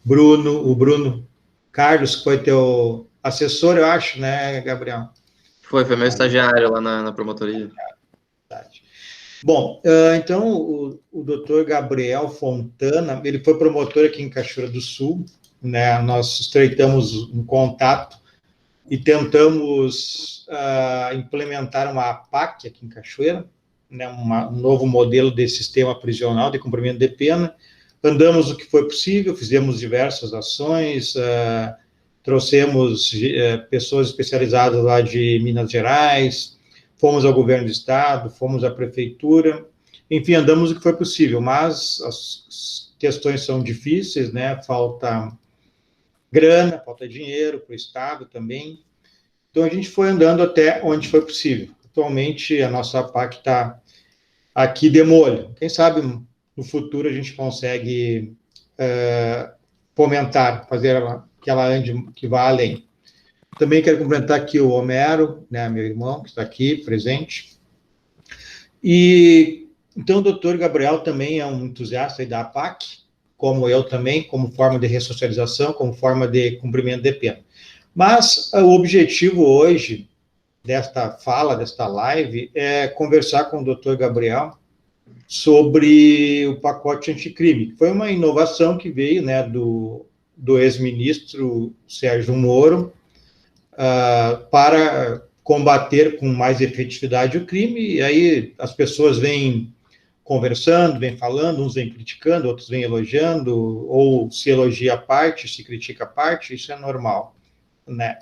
o Bruno Carlos, que foi teu assessor, eu acho, né, Gabriel? Foi meu estagiário lá na promotoria. Bom, então o doutor Gabriel Fontana, ele foi promotor aqui em Cachoeira do Sul, né? Nós estreitamos um contato e tentamos implementar uma APAC aqui em Cachoeira, né? Um novo modelo de sistema prisional de cumprimento de pena. Andamos o que foi possível, fizemos diversas ações, trouxemos pessoas especializadas lá de Minas Gerais, fomos ao governo do estado, fomos à prefeitura, enfim, andamos o que foi possível, mas as questões são difíceis, né? Falta grana, falta dinheiro para o estado também. Então a gente foi andando até onde foi possível. Atualmente a nossa PAC está aqui de molho. Quem sabe no futuro a gente consegue fomentar, fazer que ela ande, que vá além. Também quero cumprimentar aqui o Homero, né, meu irmão, que está aqui presente. E então o doutor Gabriel também é um entusiasta da APAC, como eu também, como forma de ressocialização, como forma de cumprimento de pena. Mas o objetivo hoje desta fala, desta live, é conversar com o doutor Gabriel sobre o pacote anticrime. Foi uma inovação que veio, né, do ex-ministro Sérgio Moro, para combater com mais efetividade o crime, e aí as pessoas vêm conversando, vêm falando, uns vêm criticando, outros vêm elogiando, ou se elogia a parte, se critica a parte, isso é normal, né?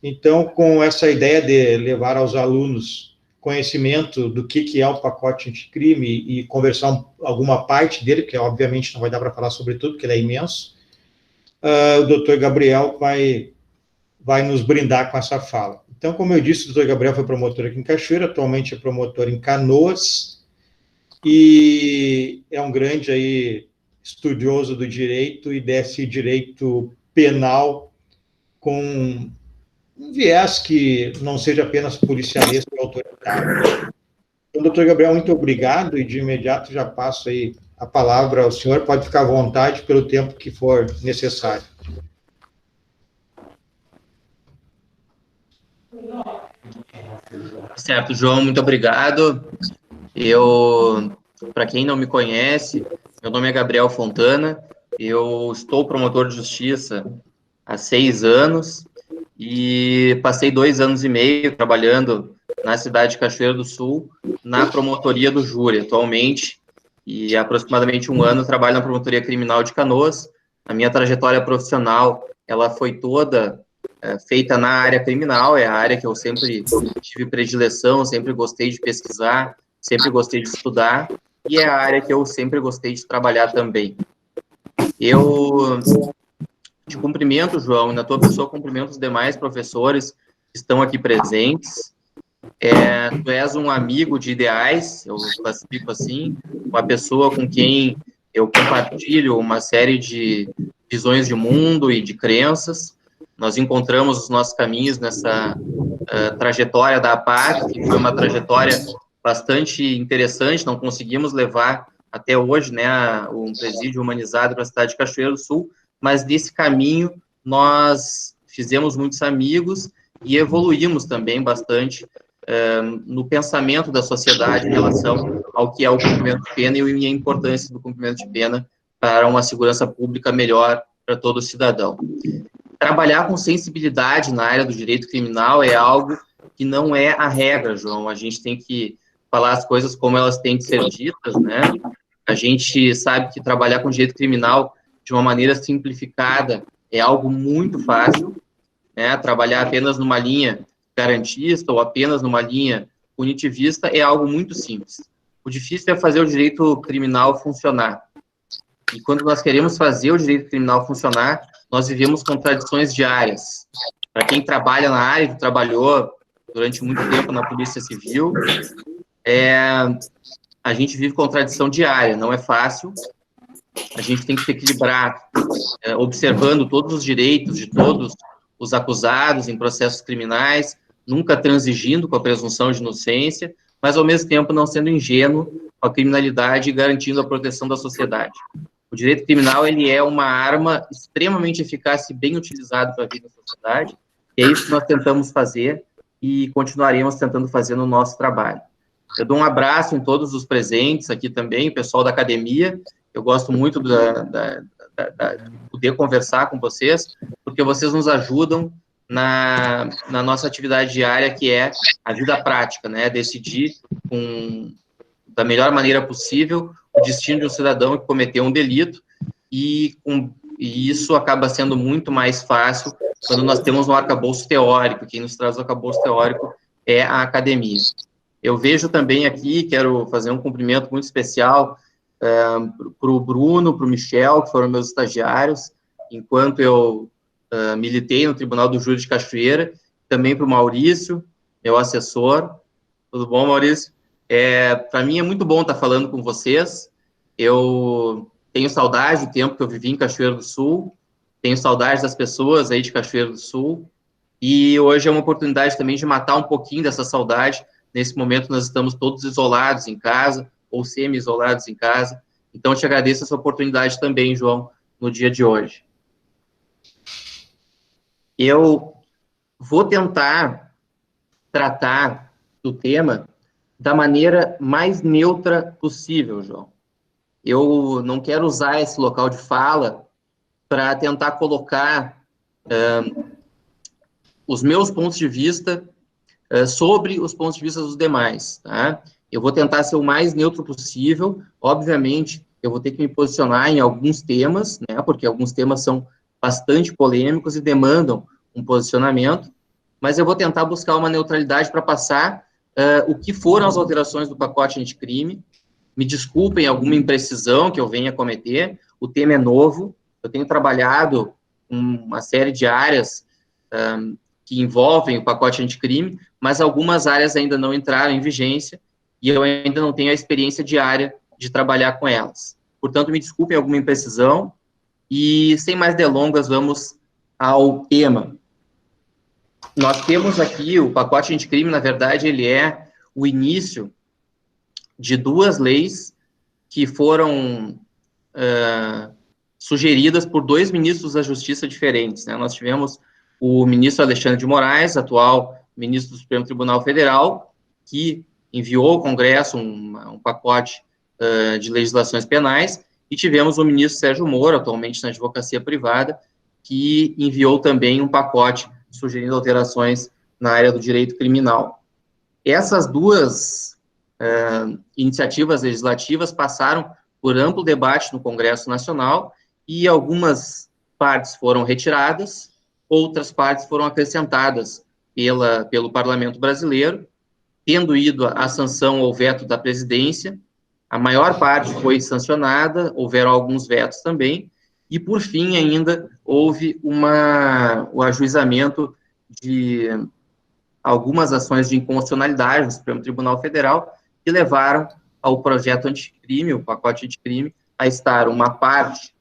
Então, com essa ideia de levar aos alunos conhecimento do que é o pacote anticrime e conversar alguma parte dele, que obviamente não vai dar para falar sobre tudo, porque ele é imenso, o doutor Gabriel vai nos brindar com essa fala. Então, como eu disse, o doutor Gabriel foi promotor aqui em Cachoeira, atualmente é promotor em Canoas, e é um grande aí estudioso do direito e desse direito penal com um viés que não seja apenas policialesco e autoritário. Então, doutor Gabriel, muito obrigado, e de imediato já passo aí a palavra ao senhor, pode ficar à vontade pelo tempo que for necessário. Certo, João, muito obrigado. Para quem não me conhece, meu nome é Gabriel Fontana, eu estou promotor de justiça há 6 anos e passei 2 anos e meio trabalhando na cidade de Cachoeira do Sul, na promotoria do júri atualmente, e aproximadamente 1 ano trabalho na promotoria criminal de Canoas. A minha trajetória profissional, ela foi toda feita na área criminal, é a área que eu sempre tive predileção, sempre gostei de pesquisar, sempre gostei de estudar, e é a área que eu sempre gostei de trabalhar também. Eu te cumprimento, João, e na tua pessoa cumprimento os demais professores que estão aqui presentes. Tu és um amigo de ideais, eu classifico assim, uma pessoa com quem eu compartilho uma série de visões de mundo e de crenças. Nós encontramos os nossos caminhos nessa trajetória da APAC, que foi uma trajetória bastante interessante, não conseguimos levar até hoje, né, um presídio humanizado para a cidade de Cachoeira do Sul, mas desse caminho nós fizemos muitos amigos e evoluímos também bastante no pensamento da sociedade em relação ao que é o cumprimento de pena e a importância do cumprimento de pena para uma segurança pública melhor para todo cidadão. Trabalhar com sensibilidade na área do direito criminal é algo que não é a regra, João. A gente tem que falar as coisas como elas têm que ser ditas, né? A gente sabe que trabalhar com direito criminal de uma maneira simplificada é algo muito fácil, né? Trabalhar apenas numa linha garantista ou apenas numa linha punitivista é algo muito simples. O difícil é fazer o direito criminal funcionar. E quando nós queremos fazer o direito criminal funcionar, nós vivemos contradições diárias. Para quem trabalha na área, que trabalhou durante muito tempo na Polícia Civil, a gente vive contradição diária, não é fácil. A gente tem que se equilibrar, observando todos os direitos de todos os acusados em processos criminais, nunca transigindo com a presunção de inocência, mas, ao mesmo tempo, não sendo ingênuo com a criminalidade e garantindo a proteção da sociedade. O direito criminal, ele é uma arma extremamente eficaz e bem utilizada para a vida da sociedade, e é isso que nós tentamos fazer e continuaremos tentando fazer no nosso trabalho. Eu dou um abraço em todos os presentes aqui também, o pessoal da academia. Eu gosto muito de poder conversar com vocês, porque vocês nos ajudam na nossa atividade diária, que é a vida prática, né? Decidir da melhor maneira possível o destino de um cidadão que cometeu um delito, e isso acaba sendo muito mais fácil quando nós temos um arcabouço teórico. Quem nos traz o arcabouço teórico é a academia. Eu vejo também aqui, quero fazer um cumprimento muito especial para o Bruno, para o Michel, que foram meus estagiários, enquanto eu militei no Tribunal do Júri de Cachoeira, também para o Maurício, meu assessor. Tudo bom, Maurício? Para mim é muito bom estar falando com vocês. Eu tenho saudade do tempo que eu vivi em Cachoeira do Sul, tenho saudade das pessoas aí de Cachoeira do Sul, e hoje é uma oportunidade também de matar um pouquinho dessa saudade. Nesse momento nós estamos todos isolados em casa, ou semi-isolados em casa, então eu te agradeço essa oportunidade também, João, no dia de hoje. Eu vou tentar tratar do tema da maneira mais neutra possível, João. Eu não quero usar esse local de fala para tentar colocar os meus pontos de vista sobre os pontos de vista dos demais, tá? Eu vou tentar ser o mais neutro possível. Obviamente, eu vou ter que me posicionar em alguns temas, né? Porque alguns temas são bastante polêmicos e demandam um posicionamento, mas eu vou tentar buscar uma neutralidade para passar o que foram as alterações do pacote anticrime. Me desculpem alguma imprecisão que eu venha cometer, o tema é novo, eu tenho trabalhado uma série de áreas que envolvem o pacote anticrime, mas algumas áreas ainda não entraram em vigência e eu ainda não tenho a experiência diária de trabalhar com elas. Portanto, me desculpem alguma imprecisão e, sem mais delongas, vamos ao tema. Nós temos aqui o pacote anticrime, na verdade, ele é o início de duas leis que foram sugeridas por dois ministros da Justiça diferentes, né? Nós tivemos o ministro Alexandre de Moraes, atual ministro do Supremo Tribunal Federal, que enviou ao Congresso um pacote de legislações penais, e tivemos o ministro Sérgio Moro, atualmente na advocacia privada, que enviou também um pacote sugerindo alterações na área do direito criminal. Essas duas iniciativas legislativas passaram por amplo debate no Congresso Nacional, e algumas partes foram retiradas, outras partes foram acrescentadas pelo Parlamento Brasileiro, tendo ido à sanção ou veto da presidência. A maior parte foi sancionada, houveram alguns vetos também, e, por fim, ainda houve o ajuizamento de algumas ações de inconstitucionalidade no Supremo Tribunal Federal, que levaram ao projeto anticrime, o pacote anticrime, a estar uma parte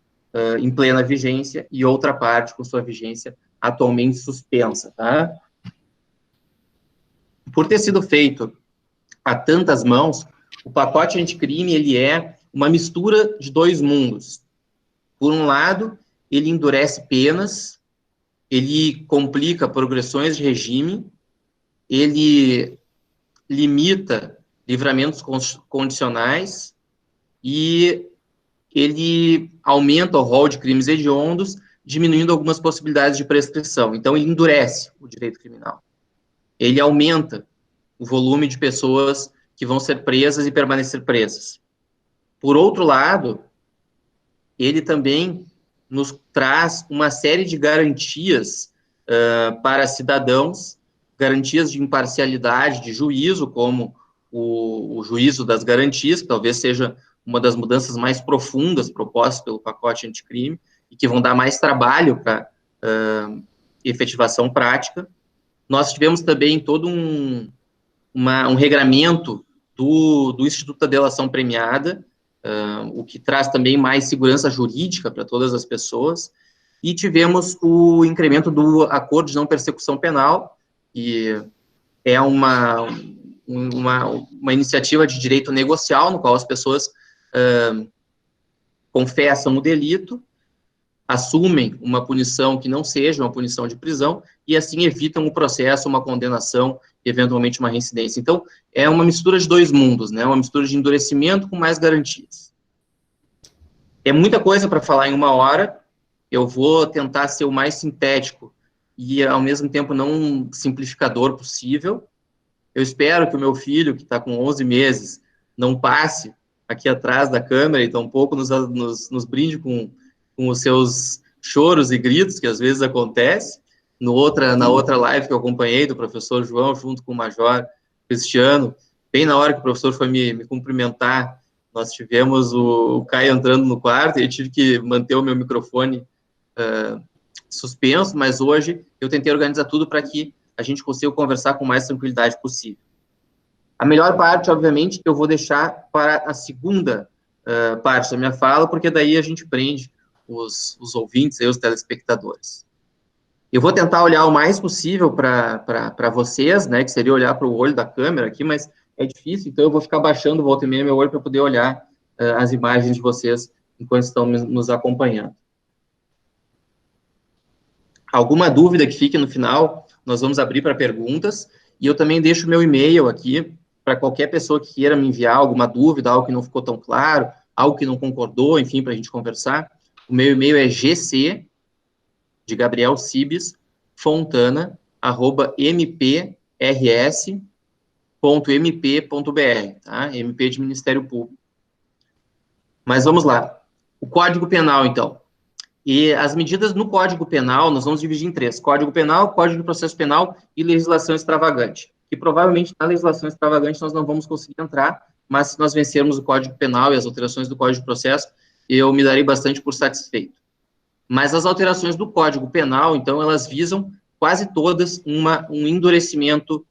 em plena vigência e outra parte com sua vigência atualmente suspensa, tá? Por ter sido feito a tantas mãos, o pacote anticrime, ele é uma mistura de dois mundos. Por um lado, ele endurece penas, ele complica progressões de regime, ele limita livramentos condicionais e ele aumenta o rol de crimes hediondos, diminuindo algumas possibilidades de prescrição. Então, ele endurece o direito criminal. Ele aumenta o volume de pessoas que vão ser presas e permanecer presas. Por outro lado, ele também nos traz uma série de garantias para cidadãos, garantias de imparcialidade, de juízo, como o juízo das garantias, que talvez seja uma das mudanças mais profundas propostas pelo pacote anticrime, e que vão dar mais trabalho para efetivação prática. Nós tivemos também todo um regramento do Instituto da Delação Premiada, o que traz também mais segurança jurídica para todas as pessoas, e tivemos o incremento do acordo de não persecução penal, que é uma iniciativa de direito negocial, no qual as pessoas confessam o delito, assumem uma punição que não seja uma punição de prisão, e assim evitam o processo, uma condenação, eventualmente uma reincidência. Então, é uma mistura de dois mundos, né? Uma mistura de endurecimento com mais garantias. É muita coisa para falar em 1 hora, eu vou tentar ser o mais sintético e, ao mesmo tempo, não simplificador possível. Eu espero que o meu filho, que está com 11 meses, não passe aqui atrás da câmera e tampouco nos brinde com os seus choros e gritos, que às vezes acontece. Na outra live que eu acompanhei, do professor João, junto com o Major Cristiano, bem na hora que o professor foi me cumprimentar, nós tivemos o Caio entrando no quarto e eu tive que manter o meu microfone suspenso, mas hoje eu tentei organizar tudo para que a gente consiga conversar com mais tranquilidade possível. A melhor parte, obviamente, eu vou deixar para a segunda parte da minha fala, porque daí a gente prende os ouvintes e os telespectadores. Eu vou tentar olhar o mais possível para vocês, né, que seria olhar para o olho da câmera aqui, mas é difícil, então eu vou ficar baixando volta e meia meu olho para poder olhar as imagens de vocês enquanto estão nos acompanhando. Alguma dúvida que fique no final, nós vamos abrir para perguntas, e eu também deixo meu e-mail aqui para qualquer pessoa que queira me enviar alguma dúvida, algo que não ficou tão claro, algo que não concordou, enfim, para a gente conversar. O meu e-mail é gc, de Gabriel Cibes, Fontana, @mprs.mp.br, tá? MP de Ministério Público. Mas vamos lá. O Código Penal, então. E as medidas no Código Penal, nós vamos dividir em 3. Código Penal, Código de Processo Penal e legislação extravagante. E provavelmente na legislação extravagante nós não vamos conseguir entrar, mas se nós vencermos o Código Penal e as alterações do Código de Processo, eu me darei bastante por satisfeito. Mas as alterações do Código Penal, então, elas visam quase todas um endurecimento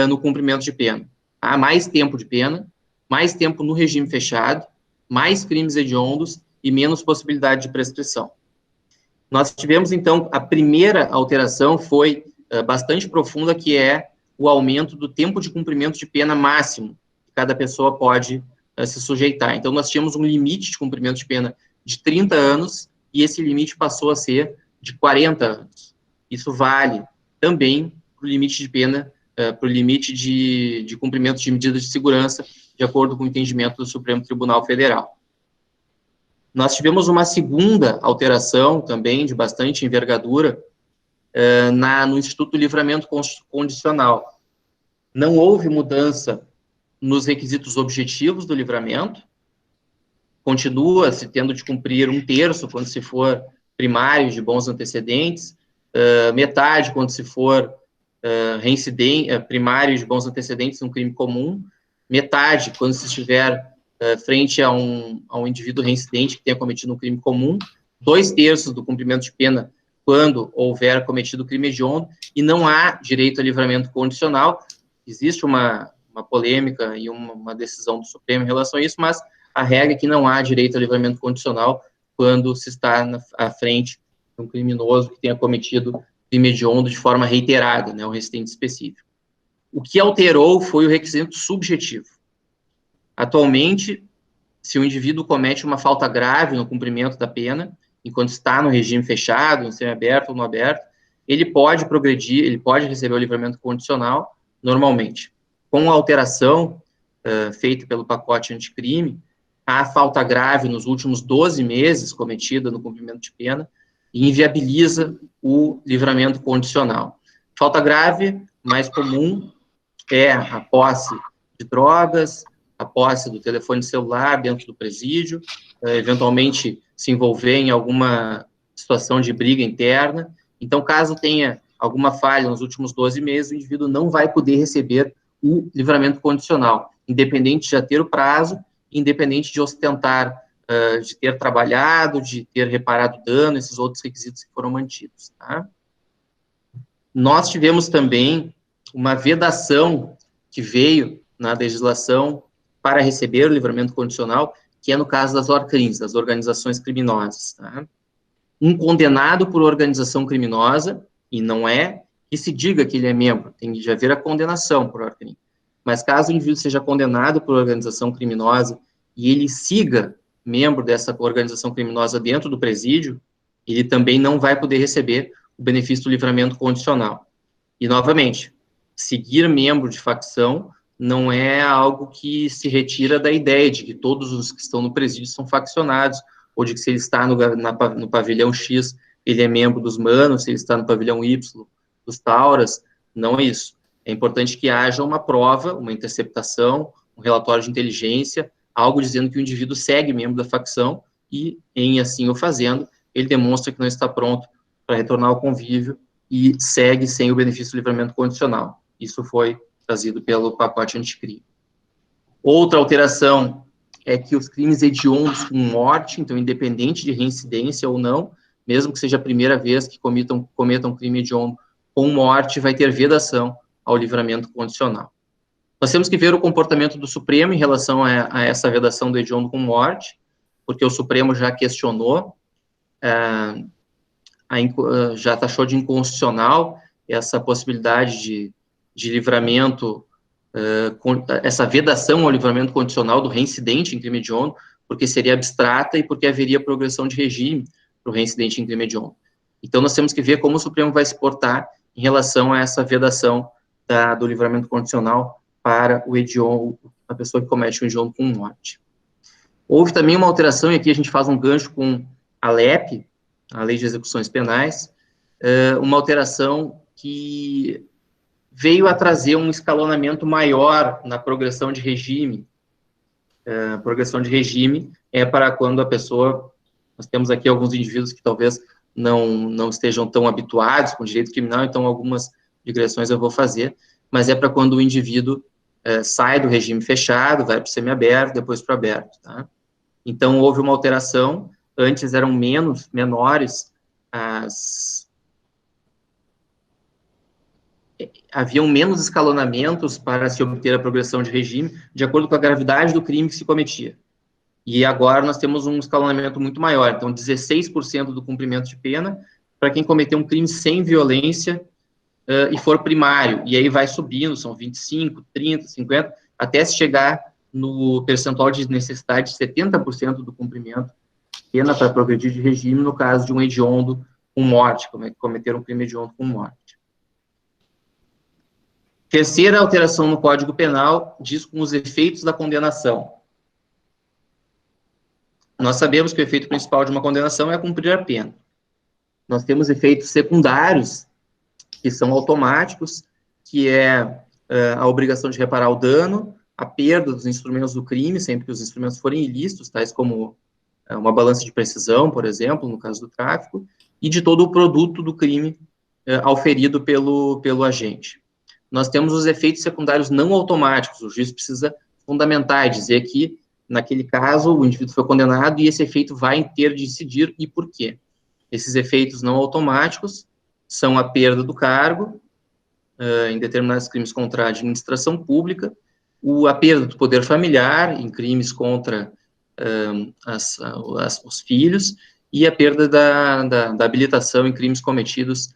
no cumprimento de pena. Há mais tempo de pena, mais tempo no regime fechado, mais crimes hediondos e menos possibilidade de prescrição. Nós tivemos, então, a primeira alteração foi bastante profunda, que é o aumento do tempo de cumprimento de pena máximo que cada pessoa pode se sujeitar. Então, nós tínhamos um limite de cumprimento de pena de 30 anos e esse limite passou a ser de 40 anos. Isso vale também para o limite de pena, para o limite de cumprimento de medidas de segurança, de acordo com o entendimento do Supremo Tribunal Federal. Nós tivemos uma segunda alteração também, de bastante envergadura, no Instituto do Livramento Condicional. Não houve mudança nos requisitos objetivos do livramento, continua-se tendo de cumprir 1/3 quando se for primário de bons antecedentes, metade quando se for primário de bons antecedentes num crime comum, metade quando se estiver frente a um indivíduo reincidente que tenha cometido um crime comum, 2/3 do cumprimento de pena quando houver cometido crime hediondo, e não há direito a livramento condicional. Existe uma polêmica e uma decisão do Supremo em relação a isso, mas a regra é que não há direito a livramento condicional quando se está à frente de um criminoso que tenha cometido crime hediondo de forma reiterada, né, um reincidente específico. O que alterou foi o requisito subjetivo. Atualmente, se o indivíduo comete uma falta grave no cumprimento da pena, enquanto está no regime fechado, em semiaberto ou no aberto, ele pode progredir, ele pode receber o livramento condicional normalmente. Com a alteração feita pelo pacote anticrime, a falta grave nos últimos 12 meses cometida no cumprimento de pena inviabiliza o livramento condicional. Falta grave mais comum é a posse de drogas, a posse do telefone celular dentro do presídio, eventualmente se envolver em alguma situação de briga interna. Então, caso tenha alguma falha nos últimos 12 meses, o indivíduo não vai poder receber o livramento condicional, independente de já ter o prazo, independente de ostentar, de ter trabalhado, de ter reparado dano, esses outros requisitos que foram mantidos. Tá? Nós tivemos também uma vedação que veio na legislação para receber o livramento condicional, que é no caso das ORCRIMs, das organizações criminosas. Tá? Um condenado por organização criminosa, e não é que se diga que ele é membro, tem de haver a condenação por ORCRIM. Mas caso o indivíduo seja condenado por organização criminosa e ele siga membro dessa organização criminosa dentro do presídio, ele também não vai poder receber o benefício do livramento condicional. E, novamente, seguir membro de facção não é algo que se retira da ideia de que todos os que estão no presídio são faccionados, ou de que se ele está no pavilhão X, ele é membro dos Manos, se ele está no pavilhão Y, dos Tauras. Não é isso. É importante que haja uma prova, uma interceptação, um relatório de inteligência, algo dizendo que o indivíduo segue membro da facção e, em assim o fazendo, ele demonstra que não está pronto para retornar ao convívio e segue sem o benefício do livramento condicional. Isso foi trazido pelo pacote anticrime. Outra alteração é que os crimes hediondos com morte, então, independente de reincidência ou não, mesmo que seja a primeira vez que cometam crime hediondo com morte, vai ter vedação ao livramento condicional. Nós temos que ver o comportamento do Supremo em relação a essa vedação do hediondo com morte, porque o Supremo já questionou, já taxou de inconstitucional essa possibilidade de livramento, essa vedação ao livramento condicional do reincidente em crime hediondo, porque seria abstrata e porque haveria progressão de regime para o reincidente em crime hediondo. Então, nós temos que ver como o Supremo vai se portar em relação a essa vedação do livramento condicional para o hediondo, a pessoa que comete o hediondo com morte. Houve também uma alteração, e aqui a gente faz um gancho com a LEP, a Lei de Execuções Penais, uma alteração que veio a trazer um escalonamento maior na progressão de regime. Progressão de regime é para quando a pessoa... Nós temos aqui alguns indivíduos que talvez não estejam tão habituados com direito criminal, então algumas digressões eu vou fazer, mas é para quando o indivíduo sai do regime fechado, vai para o semiaberto, depois para o aberto, tá? Então, houve uma alteração, antes eram menores, haviam menos escalonamentos para se obter a progressão de regime, de acordo com a gravidade do crime que se cometia. E agora nós temos um escalonamento muito maior, então 16% do cumprimento de pena para quem cometeu um crime sem violência e for primário, e aí vai subindo, são 25, 30, 50, até se chegar no percentual de necessidade de 70% do cumprimento de pena para progredir de regime, no caso de um hediondo com morte, cometer um crime hediondo com morte. Terceira alteração no Código Penal diz com os efeitos da condenação. Nós sabemos que o efeito principal de uma condenação é cumprir a pena. Nós temos efeitos secundários, que são automáticos, que é a obrigação de reparar o dano, a perda dos instrumentos do crime, sempre que os instrumentos forem ilícitos, tais como uma balança de precisão, por exemplo, no caso do tráfico, e de todo o produto do crime auferido pelo agente. Nós temos os efeitos secundários não automáticos, o juiz precisa fundamentar e dizer que, naquele caso, o indivíduo foi condenado e esse efeito vai ter de incidir e por quê. Esses efeitos não automáticos são a perda do cargo, em determinados crimes contra a administração pública, a perda do poder familiar, em crimes contra os filhos, e a perda da habilitação em crimes cometidos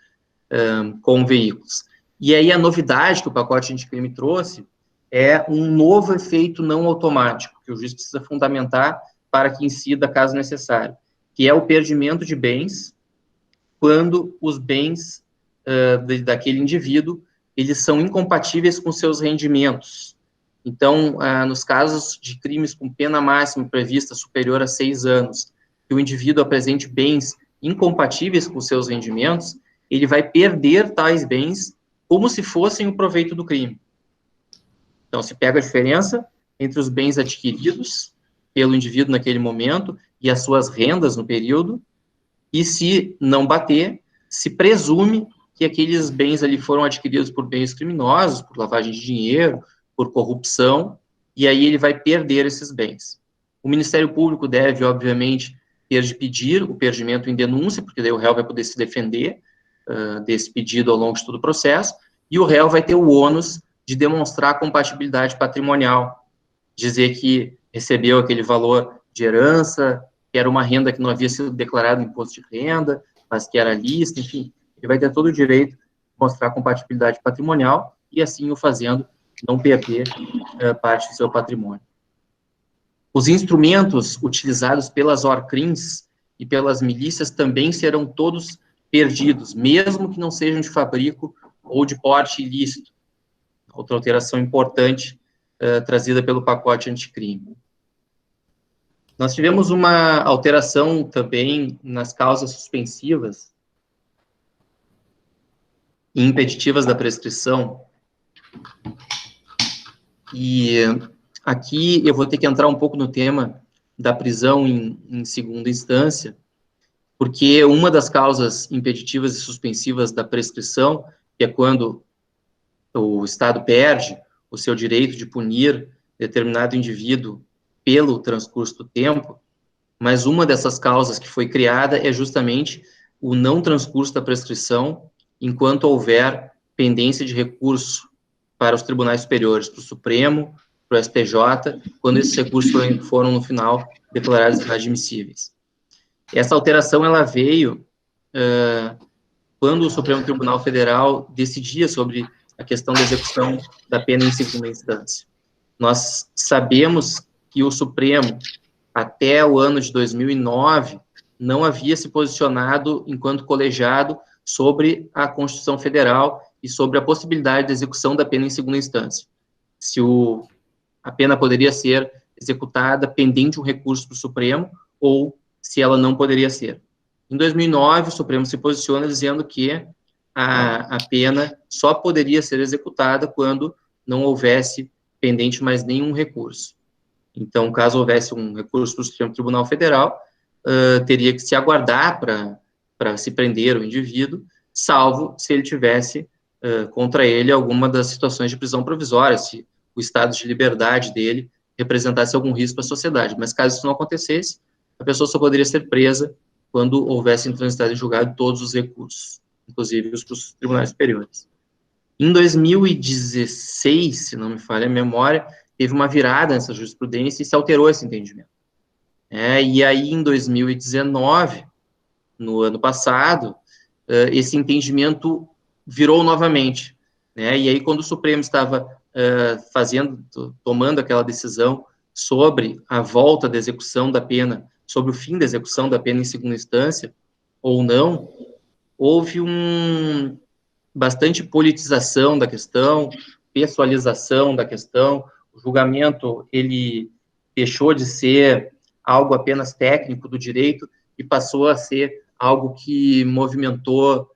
com veículos. E aí a novidade que o pacote anticrime trouxe é um novo efeito não automático, que o juiz precisa fundamentar para que incida caso necessário, que é o perdimento de bens, quando os bens daquele indivíduo, eles são incompatíveis com seus rendimentos. Então, nos casos de crimes com pena máxima prevista superior a 6 anos, que o indivíduo apresente bens incompatíveis com seus rendimentos, ele vai perder tais bens como se fossem o proveito do crime. Então, se pega a diferença entre os bens adquiridos pelo indivíduo naquele momento e as suas rendas no período, e se não bater, se presume que aqueles bens ali foram adquiridos por bens criminosos, por lavagem de dinheiro, por corrupção, e aí ele vai perder esses bens. O Ministério Público deve, obviamente, ter de pedir o perdimento em denúncia, porque daí o réu vai poder se defender desse pedido ao longo de todo o processo, e o réu vai ter o ônus de demonstrar a compatibilidade patrimonial, dizer que recebeu aquele valor de herança, que era uma renda que não havia sido declarado imposto de renda, mas que era lista, enfim, ele vai ter todo o direito de mostrar compatibilidade patrimonial e, assim o fazendo, não perder parte do seu patrimônio. Os instrumentos utilizados pelas ORCRIMs e pelas milícias também serão todos perdidos, mesmo que não sejam de fabrico ou de porte ilícito. Outra alteração importante trazida pelo pacote anticrime. Nós tivemos uma alteração também nas causas suspensivas e impeditivas da prescrição. E aqui eu vou ter que entrar um pouco no tema da prisão em segunda instância, porque uma das causas impeditivas e suspensivas da prescrição, que é quando o Estado perde o seu direito de punir determinado indivíduo pelo transcurso do tempo, mas uma dessas causas que foi criada é justamente o não transcurso da prescrição enquanto houver pendência de recurso para os tribunais superiores, para o Supremo, para o STJ, quando esses recursos foram, no final, declarados inadmissíveis. Essa alteração, ela veio quando o Supremo Tribunal Federal decidia sobre a questão da execução da pena em segunda instância. Nós sabemos que o Supremo, até o ano de 2009, não havia se posicionado enquanto colegiado sobre a Constituição Federal e sobre a possibilidade de execução da pena em segunda instância. Se a pena poderia ser executada pendente um recurso do Supremo ou se ela não poderia ser. Em 2009, o Supremo se posiciona dizendo que a pena só poderia ser executada quando não houvesse pendente mais nenhum recurso. Então, caso houvesse um recurso do Supremo Tribunal Federal, teria que se aguardar para se prender o indivíduo, salvo se ele tivesse contra ele alguma das situações de prisão provisória, se o estado de liberdade dele representasse algum risco à sociedade. Mas caso isso não acontecesse, a pessoa só poderia ser presa quando houvesse transitado em julgado todos os recursos, inclusive os para os tribunais superiores. Em 2016, se não me falha a memória, teve uma virada nessa jurisprudência e se alterou esse entendimento. E aí, em 2019, no ano passado, esse entendimento virou novamente. E aí, quando o Supremo estava tomando aquela decisão sobre a volta da execução da pena, sobre o fim da execução da pena em segunda instância, ou não, houve bastante politização da questão, pessoalização da questão. O julgamento, ele deixou de ser algo apenas técnico do direito e passou a ser algo que movimentou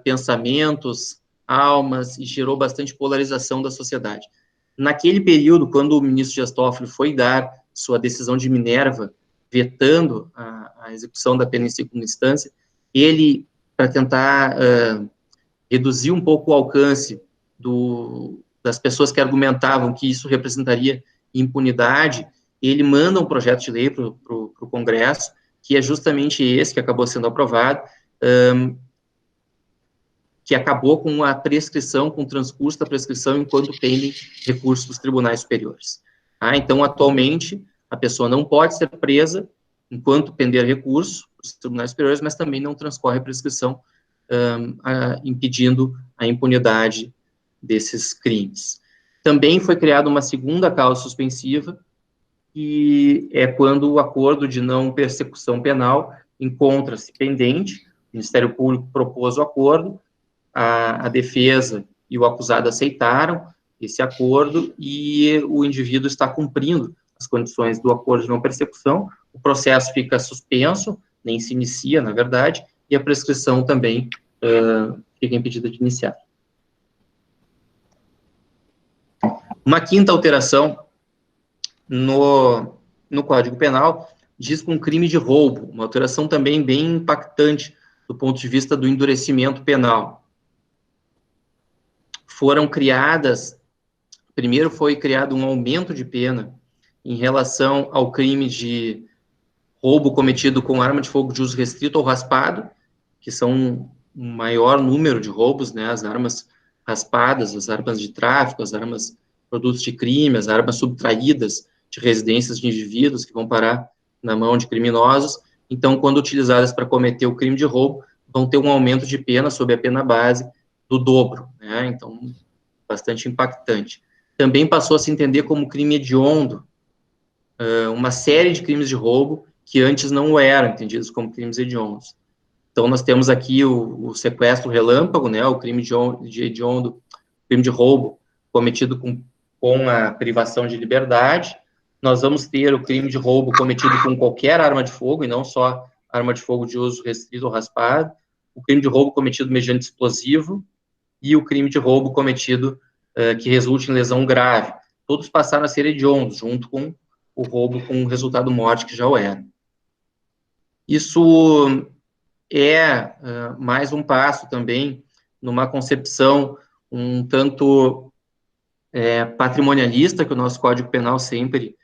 pensamentos, almas e gerou bastante polarização da sociedade. Naquele período, quando o ministro Dias Toffoli foi dar sua decisão de Minerva, vetando a execução da pena em segunda instância, ele, para tentar reduzir um pouco o alcance das pessoas que argumentavam que isso representaria impunidade, ele manda um projeto de lei para o Congresso, que é justamente esse que acabou sendo aprovado, que acabou com a prescrição, com o transcurso da prescrição, enquanto pendem recursos dos tribunais superiores. Então, atualmente, a pessoa não pode ser presa enquanto pender recurso dos tribunais superiores, mas também não transcorre a prescrição, impedindo a impunidade desses crimes. Também foi criada uma segunda causa suspensiva, que é quando o acordo de não persecução penal encontra-se pendente, o Ministério Público propôs o acordo, a defesa e o acusado aceitaram esse acordo e o indivíduo está cumprindo as condições do acordo de não persecução, o processo fica suspenso, nem se inicia, na verdade, e a prescrição também fica impedida de iniciar. Uma quinta alteração no Código Penal diz com crime de roubo, uma alteração também bem impactante do ponto de vista do endurecimento penal. Primeiro foi criado um aumento de pena em relação ao crime de roubo cometido com arma de fogo de uso restrito ou raspado, que são um maior número de roubos, as armas raspadas, as armas de tráfico, as armas produtos de crime, as armas subtraídas de residências de indivíduos que vão parar na mão de criminosos. Então, quando utilizadas para cometer o crime de roubo, vão ter um aumento de pena sob a pena base do dobro, Então, bastante impactante. Também passou a se entender como crime hediondo, uma série de crimes de roubo que antes não eram entendidos como crimes hediondos. Então, nós temos aqui o sequestro relâmpago, né, o crime de hediondo, crime de roubo cometido com a privação de liberdade. Nós vamos ter o crime de roubo cometido com qualquer arma de fogo, e não só arma de fogo de uso restrito ou raspado, o crime de roubo cometido mediante explosivo, e o crime de roubo cometido que resulte em lesão grave. Todos passaram a ser hediondos, junto com o roubo com resultado morte, que já o era. Isso é mais um passo também numa concepção um tanto patrimonialista que o nosso Código Penal sempre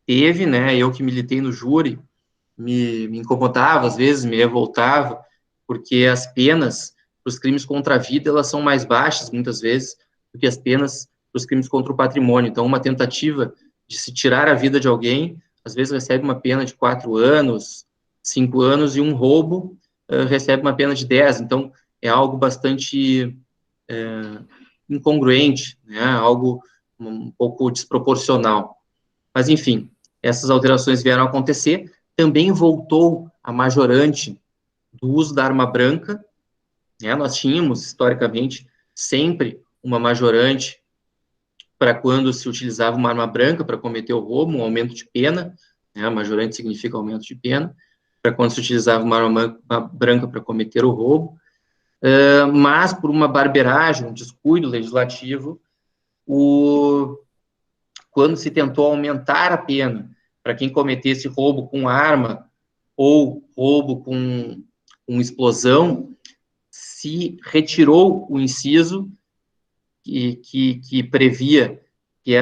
teve, né? Eu que militei no júri, me incomodava, às vezes, me revoltava, porque as penas para os crimes contra a vida, elas são mais baixas, muitas vezes, do que as penas para os crimes contra o patrimônio. Então, uma tentativa de se tirar a vida de alguém, às vezes recebe uma pena de 4 anos, 5 anos, e um roubo recebe uma pena de 10. Então, é algo bastante incongruente, né? Algo um pouco desproporcional. Mas, enfim, essas alterações vieram a acontecer. Também voltou a majorante do uso da arma branca, né? Nós tínhamos, historicamente, sempre uma majorante para quando se utilizava uma arma branca para cometer o roubo, um aumento de pena, né? Majorante significa aumento de pena, para quando se utilizava uma arma branca para cometer o roubo, mas por uma barbeiragem, um descuido legislativo, quando se tentou aumentar a pena para quem cometesse roubo com arma ou roubo com explosão, se retirou o inciso que previa que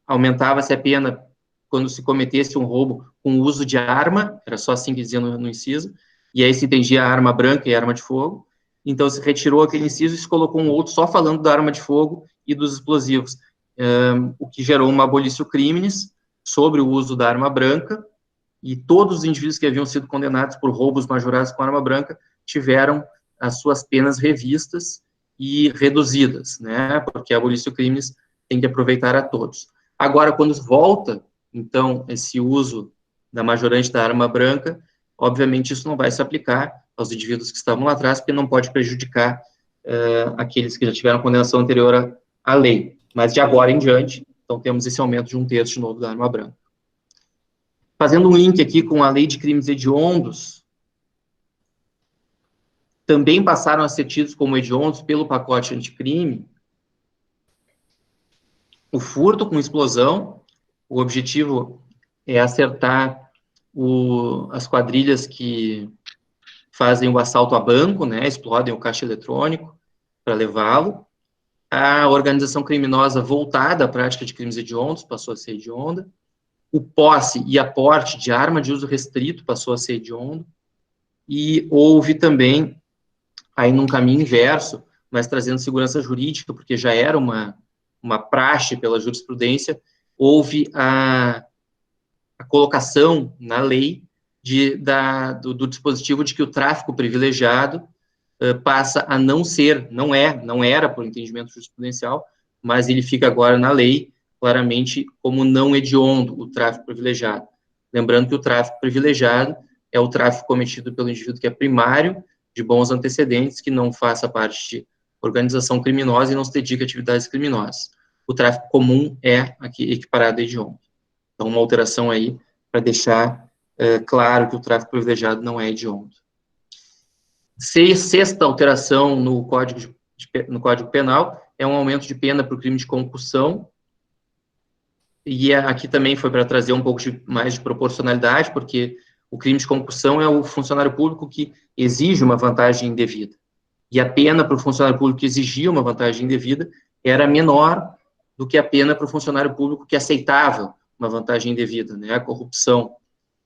aumentava-se a pena quando se cometesse um roubo com uso de arma, era só assim que dizia no inciso, e aí se entendia a arma branca e a arma de fogo. Então se retirou aquele inciso e se colocou um outro só falando da arma de fogo e dos explosivos, o que gerou uma abolitio criminis sobre o uso da arma branca, e todos os indivíduos que haviam sido condenados por roubos majorados com arma branca tiveram as suas penas revistas e reduzidas, né, porque a abolitio criminis tem que aproveitar a todos. Agora, quando volta, então, esse uso da majorante da arma branca, obviamente isso não vai se aplicar aos indivíduos que estavam lá atrás, porque não pode prejudicar aqueles que já tiveram condenação anterior à lei. Mas de agora em diante, então temos esse aumento de 1/3 de novo da arma branca. Fazendo um link aqui com a lei de crimes hediondos, também passaram a ser tidos como hediondos pelo pacote anticrime o furto com explosão. O objetivo é acertar as quadrilhas que fazem o assalto a banco, né, explodem o caixa eletrônico para levá-lo. A organização criminosa voltada à prática de crimes hediondos passou a ser hedionda. O posse e aporte de arma de uso restrito passou a ser hediondo. E houve também, aí num caminho inverso, mas trazendo segurança jurídica, porque já era uma praxe pela jurisprudência, houve a colocação na lei do dispositivo de que o tráfico privilegiado passa a não ser, não era por entendimento jurisprudencial, mas ele fica agora na lei, claramente como não hediondo o tráfico privilegiado. Lembrando que o tráfico privilegiado é o tráfico cometido pelo indivíduo que é primário, de bons antecedentes, que não faça parte de organização criminosa e não se dedica a atividades criminosas. O tráfico comum é aqui equiparado a hediondo. Então, uma alteração aí para deixar claro que o tráfico privilegiado não é hediondo. Sexta alteração no Código Penal é um aumento de pena para o crime de concussão, e aqui também foi para trazer um pouco mais de proporcionalidade, porque o crime de concussão é o funcionário público que exige uma vantagem indevida, e a pena para o funcionário público que exigia uma vantagem indevida era menor do que a pena para o funcionário público que aceitava uma vantagem indevida, né, a corrupção.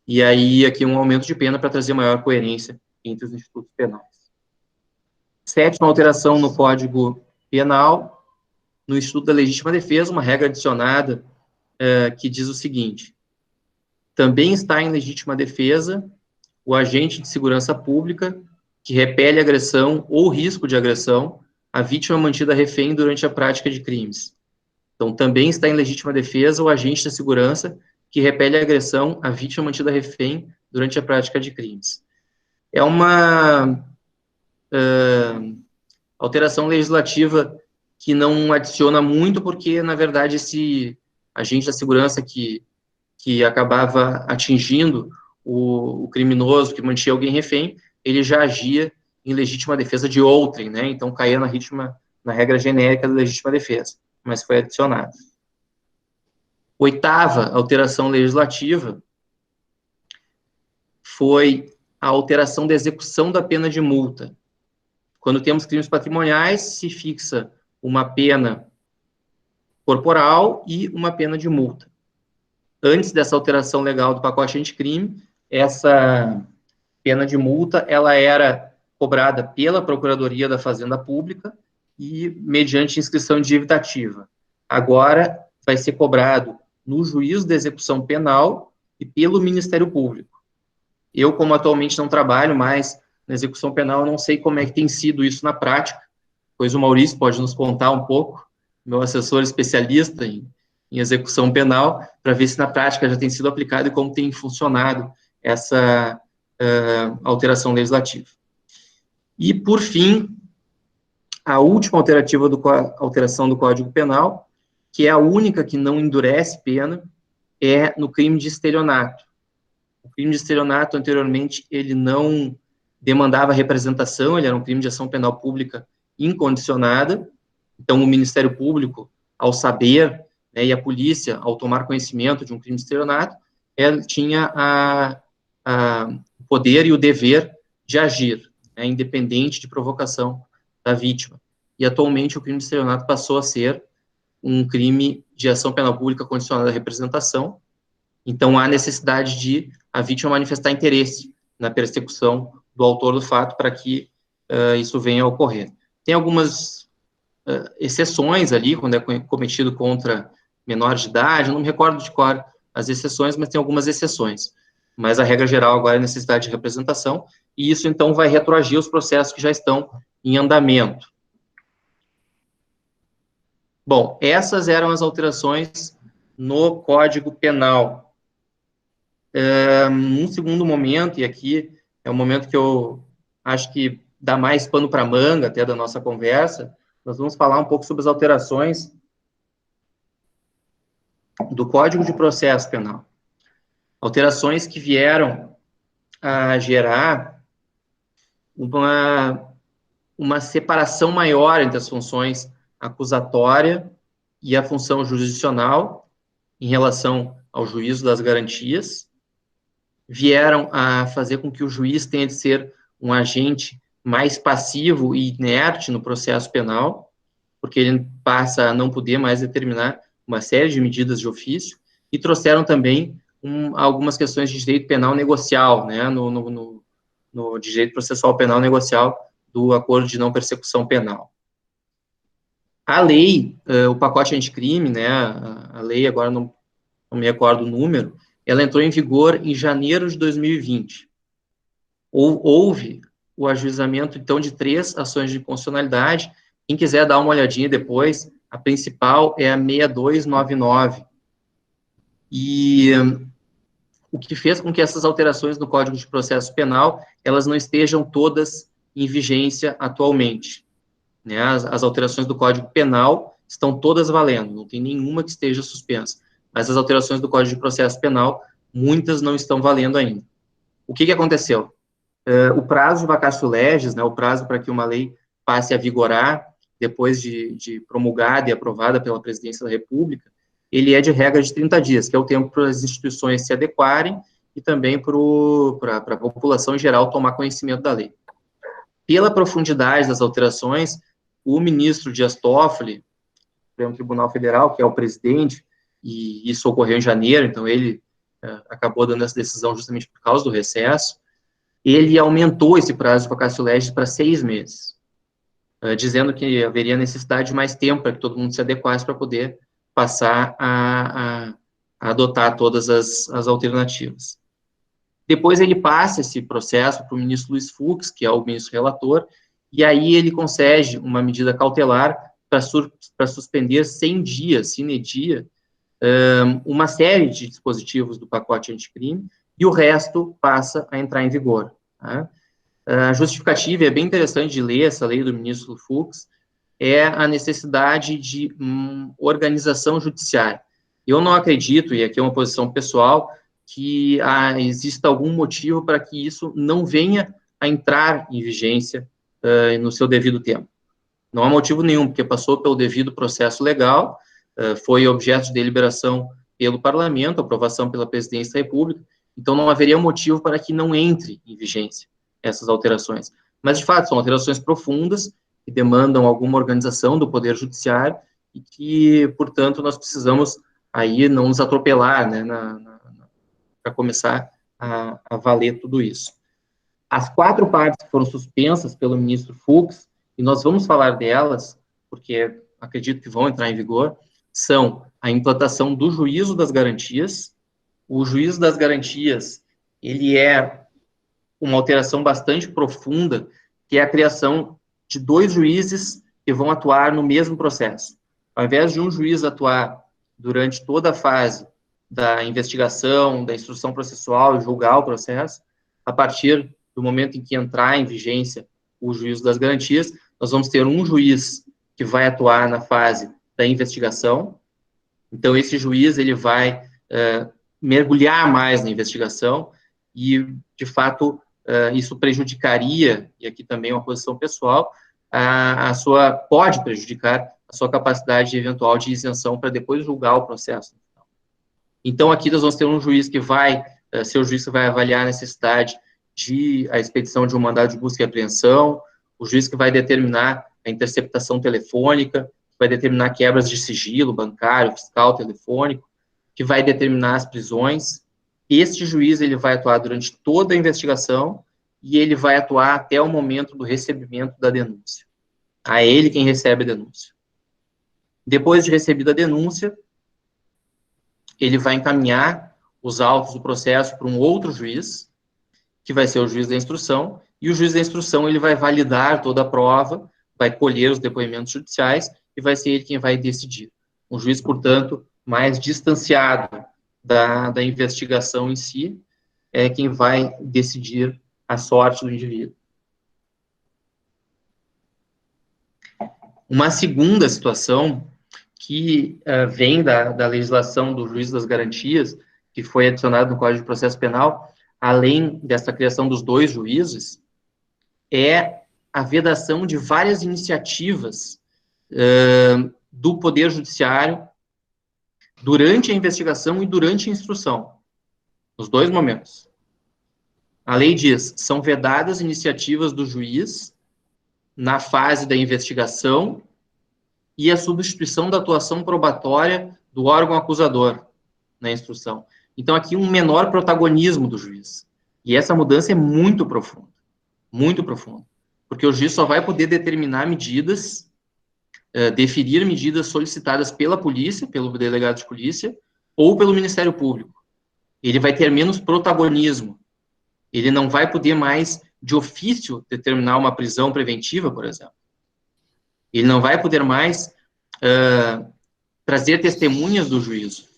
E aí aqui um aumento de pena para trazer maior coerência entre os institutos penais. Sétima alteração no Código Penal, no Instituto da Legítima Defesa, uma regra adicionada que diz o seguinte: também está em legítima defesa o agente de segurança pública que repele agressão ou risco de agressão à vítima mantida refém durante a prática de crimes. Então, também está em legítima defesa o agente de segurança que repele a agressão à vítima mantida refém durante a prática de crimes. É uma alteração legislativa que não adiciona muito, porque, na verdade, esse agente da segurança que acabava atingindo o criminoso que mantinha alguém refém, ele já agia em legítima defesa de outrem, né? Então, caía na regra genérica da legítima defesa, mas foi adicionado. Oitava alteração legislativa foi a alteração da execução da pena de multa. Quando temos crimes patrimoniais, se fixa uma pena corporal e uma pena de multa. Antes dessa alteração legal do pacote anticrime, essa pena de multa, ela era cobrada pela Procuradoria da Fazenda Pública e mediante inscrição de dívida ativa. Agora, vai ser cobrado no juízo de execução penal e pelo Ministério Público. Eu, como atualmente não trabalho mais na execução penal, eu não sei como é que tem sido isso na prática, pois o Maurício pode nos contar um pouco, meu assessor especialista em execução penal, para ver se na prática já tem sido aplicado e como tem funcionado essa alteração legislativa. E, por fim, a última alteração do Código Penal, que é a única que não endurece pena, é no crime de estelionato. O crime de estelionato, anteriormente, ele não demandava representação, ele era um crime de ação penal pública incondicionada. Então, o Ministério Público, ao saber, né, e a polícia, ao tomar conhecimento de um crime de estelionato, ela tinha o poder e o dever de agir, né, independente de provocação da vítima. E, atualmente, o crime de estelionato passou a ser um crime de ação penal pública condicionada à representação. Então, há necessidade de a vítima manifestar interesse na persecução do autor do fato para que isso venha a ocorrer. Tem algumas exceções ali, quando é cometido contra menores de idade, eu não me recordo de qual as exceções, mas tem algumas exceções. Mas a regra geral agora é a necessidade de representação, e isso, então, vai retroagir os processos que já estão em andamento. Bom, essas eram as alterações no Código Penal. Num segundo momento, e aqui é um momento que eu acho que dá mais pano para manga até da nossa conversa, nós vamos falar um pouco sobre as alterações do Código de Processo Penal. Alterações que vieram a gerar uma separação maior entre as funções acusatória e a função jurisdicional em relação ao juízo das garantias, vieram a fazer com que o juiz tenha de ser um agente mais passivo e inerte no processo penal, porque ele passa a não poder mais determinar uma série de medidas de ofício, e trouxeram também algumas questões de direito penal negocial, né, no direito processual penal negocial do acordo de não persecução penal. A lei, o pacote anticrime, né, a lei, agora não me recordo o número, ela entrou em vigor em janeiro de 2020. Houve o ajuizamento, então, de 3 ações de inconstitucionalidade. Quem quiser dar uma olhadinha depois, a principal é a 6299. E o que fez com que essas alterações no Código de Processo Penal, elas não estejam todas em vigência atualmente. Né? As alterações do Código Penal estão todas valendo, não tem nenhuma que esteja suspensa. Mas as alterações do Código de Processo Penal, muitas não estão valendo ainda. O que aconteceu? O prazo de vacatio legis, né, o prazo para que uma lei passe a vigorar, depois de promulgada e aprovada pela Presidência da República, ele é de regra de 30 dias, que é o tempo para as instituições se adequarem e também para a população em geral tomar conhecimento da lei. Pela profundidade das alterações, o ministro Dias Toffoli, do Supremo Tribunal Federal, que é o presidente, e isso ocorreu em janeiro, então ele acabou dando essa decisão justamente por causa do recesso, ele aumentou esse prazo de vacatio legis para 6 meses, dizendo que haveria necessidade de mais tempo para que todo mundo se adequasse para poder passar a adotar todas as alternativas. Depois ele passa esse processo para o ministro Luiz Fux, que é o ministro relator, e aí ele concede uma medida cautelar para suspender 100 dias, sine die, uma série de dispositivos do pacote anticrime, e o resto passa a entrar em vigor. Tá? A justificativa, é bem interessante de ler essa lei do ministro Fux, é a necessidade de organização judiciária. Eu não acredito, e aqui é uma posição pessoal, que exista algum motivo para que isso não venha a entrar em vigência no seu devido tempo. Não há motivo nenhum, porque passou pelo devido processo legal, foi objeto de deliberação pelo Parlamento, aprovação pela Presidência da República, então não haveria motivo para que não entre em vigência essas alterações. Mas, de fato, são alterações profundas, que demandam alguma organização do Poder Judiciário, e que, portanto, nós precisamos aí não nos atropelar, né, para começar a valer tudo isso. As 4 partes que foram suspensas pelo ministro Fux, e nós vamos falar delas, porque acredito que vão entrar em vigor, são a implantação do juízo das garantias. O juízo das garantias, ele é uma alteração bastante profunda, que é a criação de 2 juízes que vão atuar no mesmo processo. Ao invés de um juiz atuar durante toda a fase da investigação, da instrução processual e julgar o processo, a partir do momento em que entrar em vigência o juízo das garantias, nós vamos ter um juiz que vai atuar na fase da investigação. Então, esse juiz ele vai mergulhar mais na investigação e, de fato, isso prejudicaria, e aqui também é uma posição pessoal, pode prejudicar a sua capacidade eventual de isenção para depois julgar o processo. Então, aqui nós vamos ter um juiz que vai ser o juiz que vai avaliar a necessidade de a expedição de um mandado de busca e apreensão, o juiz que vai determinar a interceptação telefônica, que vai determinar quebras de sigilo bancário, fiscal, telefônico, que vai determinar as prisões. Este juiz ele vai atuar durante toda a investigação e ele vai atuar até o momento do recebimento da denúncia. A ele quem recebe a denúncia. Depois de recebida a denúncia, ele vai encaminhar os autos do processo para um outro juiz, que vai ser o juiz da instrução, e o juiz da instrução ele vai validar toda a prova, vai colher os depoimentos judiciais e vai ser ele quem vai decidir. Um juiz, portanto, mais distanciado da investigação em si, é quem vai decidir a sorte do indivíduo. Uma segunda situação que vem da legislação do juízo das garantias, que foi adicionado no Código de Processo Penal, além dessa criação dos 2 juízes, é a vedação de várias iniciativas do Poder Judiciário durante a investigação e durante a instrução, nos 2 momentos. A lei diz, são vedadas iniciativas do juiz na fase da investigação e a substituição da atuação probatória do órgão acusador na instrução. Então, aqui um menor protagonismo do juiz. E essa mudança é muito profunda, porque o juiz só vai poder determinar medidas, deferir medidas solicitadas pela polícia, pelo delegado de polícia, ou pelo Ministério Público. Ele vai ter menos protagonismo. Ele não vai poder mais, de ofício, determinar uma prisão preventiva, por exemplo. Ele não vai poder mais trazer testemunhas do juízo.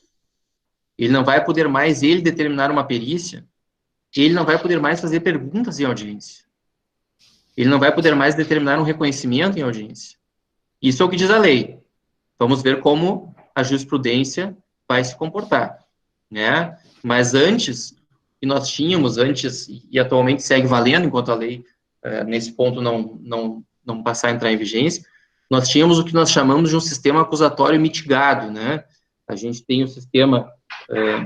Ele não vai poder mais, ele determinar uma perícia. Ele não vai poder mais fazer perguntas em audiência. Ele não vai poder mais determinar um reconhecimento em audiência. Isso é o que diz a lei. Vamos ver como a jurisprudência vai se comportar, né? Mas antes, que nós tínhamos antes, e atualmente segue valendo, enquanto a lei, nesse ponto, não passar a entrar em vigência, nós tínhamos o que nós chamamos de um sistema acusatório mitigado, né? A gente tem o sistema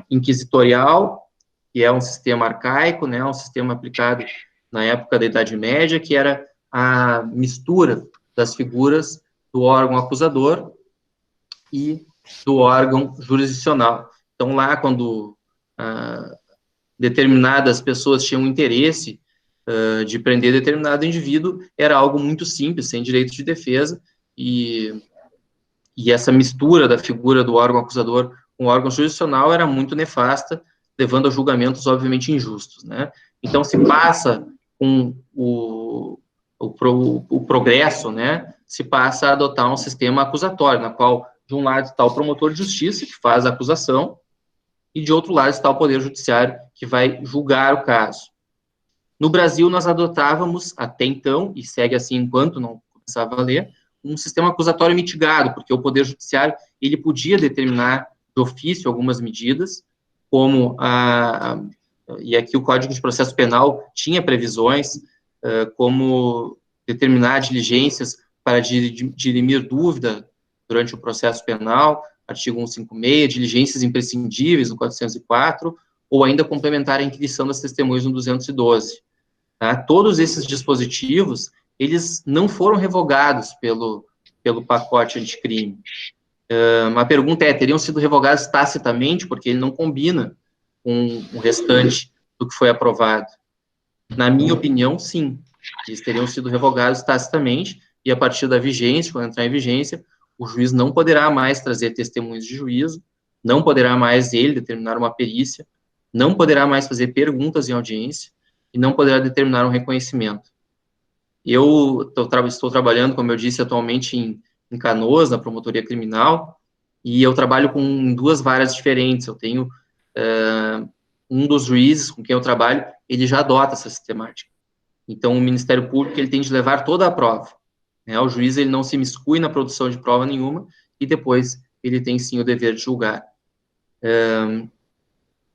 inquisitorial, que é um sistema arcaico, né? Um sistema aplicado na época da Idade Média, que era a mistura das figuras do órgão acusador e do órgão jurisdicional. Então, lá, quando determinadas pessoas tinham interesse de prender determinado indivíduo, era algo muito simples, sem direito de defesa, e essa mistura da figura do órgão acusador com o órgão jurisdicional era muito nefasta, levando a julgamentos, obviamente, injustos, né? Então, se passa com o progresso, né, se passa a adotar um sistema acusatório, na qual de um lado está o promotor de justiça, que faz a acusação, e de outro lado está o Poder Judiciário, que vai julgar o caso. No Brasil, nós adotávamos, até então, e segue assim enquanto não começar a valer, um sistema acusatório mitigado, porque o Poder Judiciário ele podia determinar de ofício algumas medidas, como e aqui o Código de Processo Penal tinha previsões, como determinar diligências para dirimir dúvida durante o processo penal, artigo 156, diligências imprescindíveis no 404, ou ainda complementar a inquisição das testemunhas no 212. Tá? Todos esses dispositivos, eles não foram revogados pelo pacote anticrime. A pergunta é, teriam sido revogados tacitamente, porque ele não combina com o restante do que foi aprovado? Na minha opinião, sim. Eles teriam sido revogados tacitamente, e a partir da vigência, quando entrar em vigência, o juiz não poderá mais trazer testemunhos de juízo, não poderá mais ele determinar uma perícia, não poderá mais fazer perguntas em audiência, e não poderá determinar um reconhecimento. Eu estou trabalhando, como eu disse, atualmente em Canoas, na promotoria criminal, e eu trabalho com duas varas diferentes. Eu tenho um dos juízes com quem eu trabalho, ele já adota essa sistemática. Então, o Ministério Público ele tem de levar toda a prova. Né? O juiz ele não se miscui na produção de prova nenhuma, e depois ele tem, sim, o dever de julgar.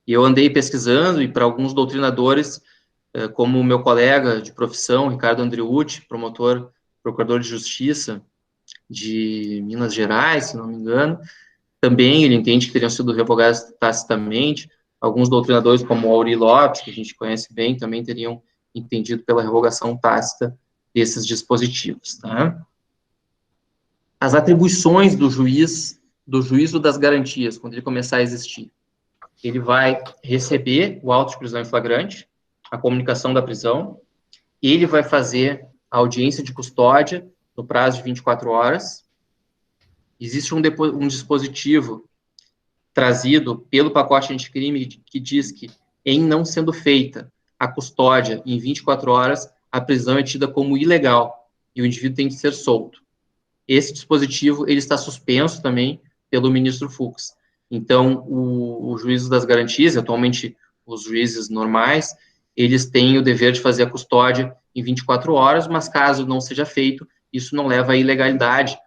Eu andei pesquisando, e para alguns doutrinadores, como o meu colega de profissão, Ricardo Andriucci, procurador de justiça de Minas Gerais, se não me engano, também ele entende que teriam sido revogados tacitamente. Alguns doutrinadores, como o Auri Lopes, que a gente conhece bem, também teriam entendido pela revogação tácita desses dispositivos. Tá? As atribuições do juízo das garantias, quando ele começar a existir. Ele vai receber o auto de prisão em flagrante, a comunicação da prisão, ele vai fazer a audiência de custódia no prazo de 24 horas. Existe um dispositivo trazido pelo pacote anticrime que diz que, em não sendo feita a custódia em 24 horas, a prisão é tida como ilegal e o indivíduo tem que ser solto. Esse dispositivo ele está suspenso também pelo ministro Fux. Então, o juízo das garantias, atualmente os juízes normais, eles têm o dever de fazer a custódia em 24 horas, mas caso não seja feito, isso não leva à ilegalidade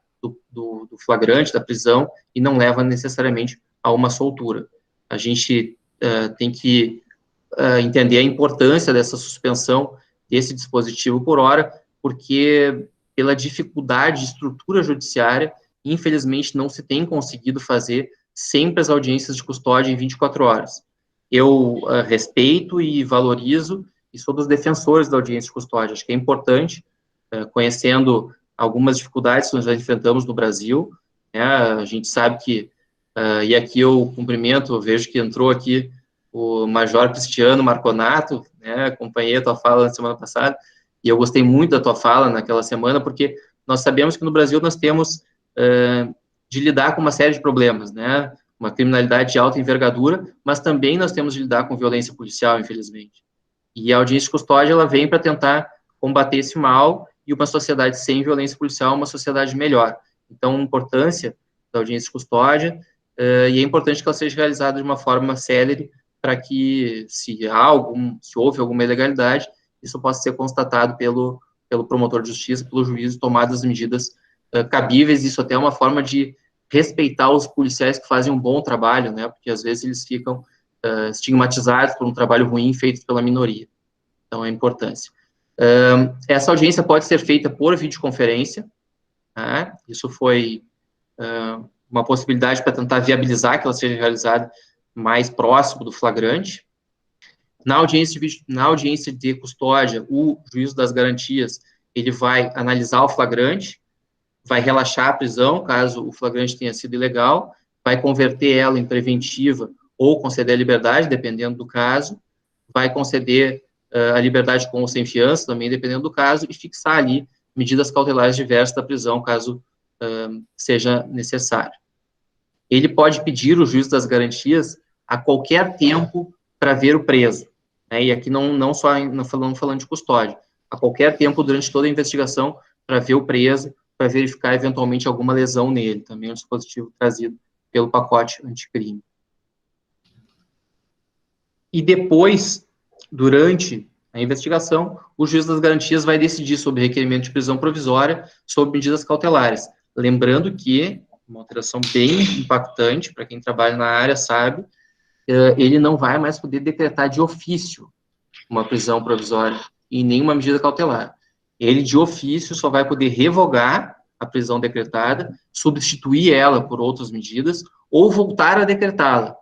do flagrante, da prisão, e não leva necessariamente a uma soltura. A gente tem que entender a importância dessa suspensão desse dispositivo por hora, porque pela dificuldade de estrutura judiciária, infelizmente não se tem conseguido fazer sempre as audiências de custódia em 24 horas. Eu respeito e valorizo, e sou dos defensores da audiência de custódia. Acho que é importante, conhecendo algumas dificuldades que nós já enfrentamos no Brasil, né, a gente sabe que, e aqui eu cumprimento, eu vejo que entrou aqui o Major Cristiano Marconato, né, acompanhei a tua fala na semana passada, e eu gostei muito da tua fala naquela semana, porque nós sabemos que no Brasil nós temos de lidar com uma série de problemas, né, uma criminalidade de alta envergadura, mas também nós temos de lidar com violência policial, infelizmente. E a audiência de custódia, ela vem para tentar combater esse mal, e uma sociedade sem violência policial é uma sociedade melhor. Então, a importância da audiência de custódia, e é importante que ela seja realizada de uma forma célere, para que, se houve alguma ilegalidade, isso possa ser constatado pelo promotor de justiça, pelo juiz, tomadas as medidas cabíveis. Isso até é uma forma de respeitar os policiais que fazem um bom trabalho, né, porque às vezes eles ficam estigmatizados por um trabalho ruim feito pela minoria. Então, a importância. Essa audiência pode ser feita por videoconferência, né? Isso foi uma possibilidade para tentar viabilizar que ela seja realizada mais próximo do flagrante. Na audiência de custódia, o juízo das garantias, ele vai analisar o flagrante, vai relaxar a prisão, caso o flagrante tenha sido ilegal, vai converter ela em preventiva ou conceder a liberdade, dependendo do caso, vai conceder a liberdade com ou sem fiança, também dependendo do caso, e fixar ali medidas cautelares diversas da prisão, caso seja necessário. Ele pode pedir o juízo das garantias a qualquer tempo para ver o preso, né? E aqui não só falando de custódia, a qualquer tempo durante toda a investigação para ver o preso, para verificar eventualmente alguma lesão nele, também é um dispositivo trazido pelo pacote anticrime. E depois, durante a investigação, o juiz das garantias vai decidir sobre requerimento de prisão provisória, sobre medidas cautelares. Lembrando que, uma alteração bem impactante, para quem trabalha na área sabe, ele não vai mais poder decretar de ofício uma prisão provisória e nenhuma medida cautelar. Ele, de ofício, só vai poder revogar a prisão decretada, substituir ela por outras medidas, ou voltar a decretá-la.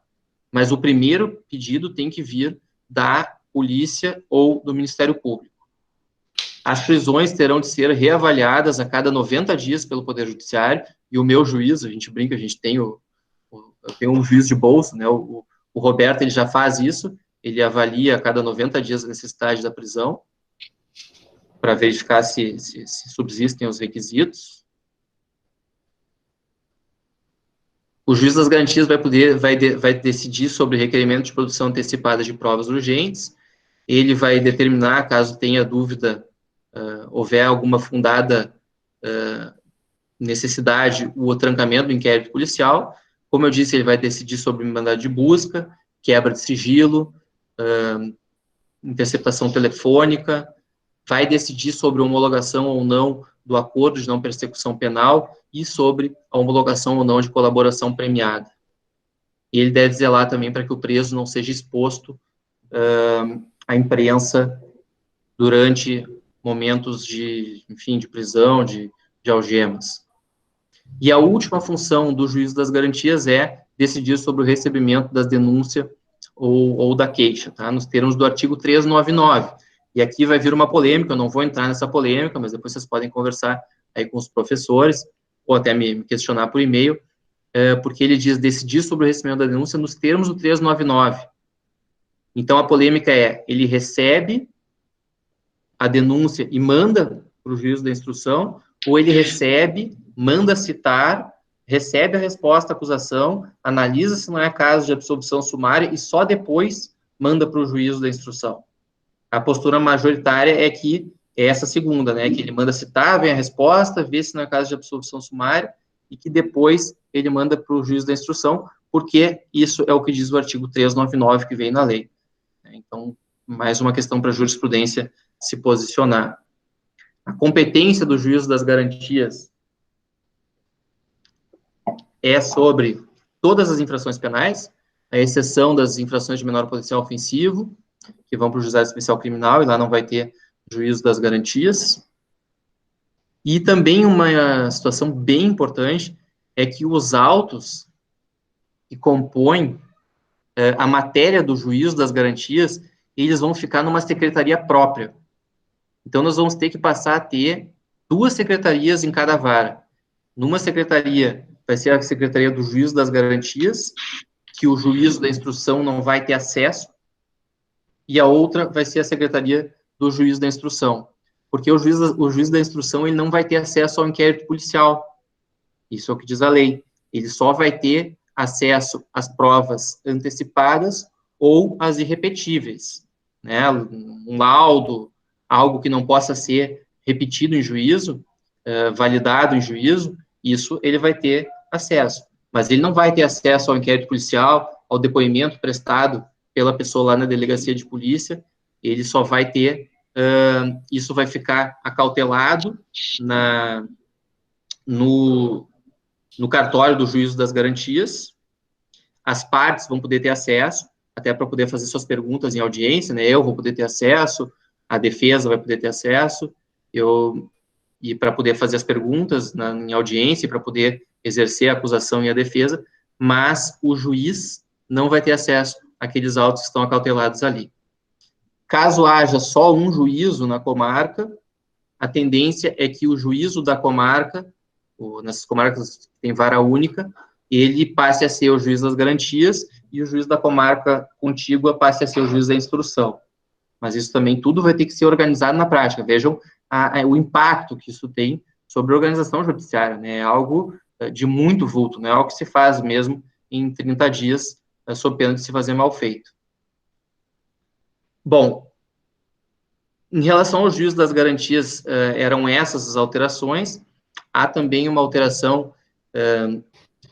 Mas o primeiro pedido tem que vir da polícia ou do Ministério Público. As prisões terão de ser reavaliadas a cada 90 dias pelo Poder Judiciário, e o meu juiz, a gente brinca, a gente tem eu tenho um juiz de bolso, né, o Roberto, ele já faz isso, ele avalia a cada 90 dias a necessidade da prisão, para verificar se subsistem os requisitos. O juiz das garantias vai decidir sobre requerimento de produção antecipada de provas urgentes, ele vai determinar, caso tenha dúvida, houver alguma fundada necessidade, o trancamento do inquérito policial. Como eu disse, ele vai decidir sobre mandado de busca, quebra de sigilo, interceptação telefônica, vai decidir sobre homologação ou não do acordo de não persecução penal e sobre a homologação ou não de colaboração premiada. E ele deve zelar também para que o preso não seja exposto à imprensa durante momentos de, enfim, de prisão, de algemas. E a última função do juiz das garantias é decidir sobre o recebimento das denúncias ou da queixa, tá? Nos termos do artigo 399. E aqui vai vir uma polêmica, eu não vou entrar nessa polêmica, mas depois vocês podem conversar aí com os professores, ou até me questionar por e-mail, porque ele diz decidir sobre o recebimento da denúncia nos termos do 399. Então, a polêmica é, ele recebe a denúncia e manda para o juiz da instrução, ou ele recebe, manda citar, recebe a resposta à acusação, analisa se não é caso de absolvição sumária e só depois manda para o juízo da instrução. A postura majoritária é que é essa segunda, né, que ele manda citar, vem a resposta, vê se não é caso de absolvição sumária e que depois ele manda para o juiz da instrução, porque isso é o que diz o artigo 399 que vem na lei. Então, mais uma questão para a jurisprudência se posicionar. A competência do juízo das garantias é sobre todas as infrações penais, à exceção das infrações de menor potencial ofensivo, que vão para o juizado especial criminal, e lá não vai ter juízo das garantias. E também uma situação bem importante é que os autos que compõem a matéria do juízo das garantias, eles vão ficar numa secretaria própria. Então, nós vamos ter que passar a ter 2 secretarias em cada vara. Numa secretaria, vai ser a secretaria do juízo das garantias, que o juízo da instrução não vai ter acesso, e a outra vai ser a secretaria do juízo da instrução. Porque o juiz da instrução ele não vai ter acesso ao inquérito policial. Isso é o que diz a lei. Ele só vai ter acesso às provas antecipadas ou às irrepetíveis, né? Um laudo, algo que não possa ser repetido em juízo, validado em juízo, isso ele vai ter acesso. Mas ele não vai ter acesso ao inquérito policial, ao depoimento prestado pela pessoa lá na delegacia de polícia, ele só vai ter, isso vai ficar acautelado no cartório do juízo das garantias. As partes vão poder ter acesso, até para poder fazer suas perguntas em audiência, né? Eu vou poder ter acesso, a defesa vai poder ter acesso, e para poder fazer as perguntas em audiência, para poder exercer a acusação e a defesa, mas o juiz não vai ter acesso àqueles autos que estão acautelados ali. Caso haja só um juízo na comarca, a tendência é que o juízo da comarca, nessas comarcas que tem vara única, ele passe a ser o juiz das garantias e o juiz da comarca contígua passe a ser o juiz da instrução. Mas isso também tudo vai ter que ser organizado na prática. Vejam o impacto que isso tem sobre a organização judiciária, né? É algo de muito vulto, não é algo que se faz mesmo em 30 dias, sob pena de se fazer mal feito. Bom, em relação ao juízo das garantias, eram essas as alterações. Há também uma alteração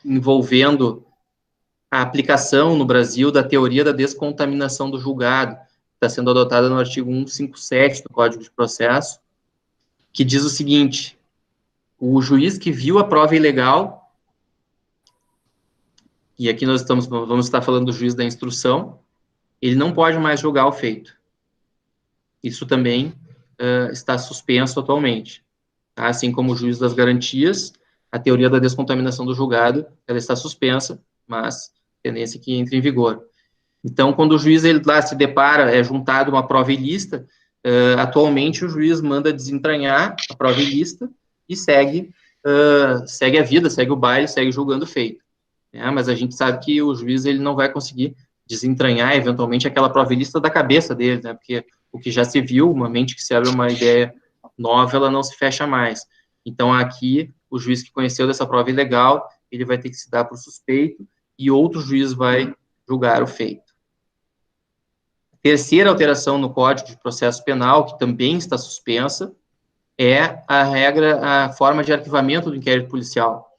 envolvendo a aplicação no Brasil da teoria da descontaminação do julgado, que está sendo adotada no artigo 157 do Código de Processo, que diz o seguinte: o juiz que viu a prova ilegal, e aqui nós vamos estar falando do juiz da instrução, ele não pode mais julgar o feito. Isso também está suspenso atualmente. Tá? Assim como o juiz das garantias, a teoria da descontaminação do julgado, ela está suspensa, mas tendência que entre em vigor. Então, quando o juiz ele lá se depara, é juntado uma prova ilícita, atualmente o juiz manda desentranhar a prova ilícita e segue a vida, segue o baile, segue julgando o feito. Mas a gente sabe que o juiz ele não vai conseguir desentranhar, eventualmente, aquela prova ilícita da cabeça dele, né? Porque o que já se viu, uma mente que se abre uma ideia nova, ela não se fecha mais. Então, aqui, o juiz que conheceu dessa prova ilegal, ele vai ter que se dar por suspeito e outro juiz vai julgar o feito. Terceira alteração no Código de Processo Penal, que também está suspensa, é a forma de arquivamento do inquérito policial.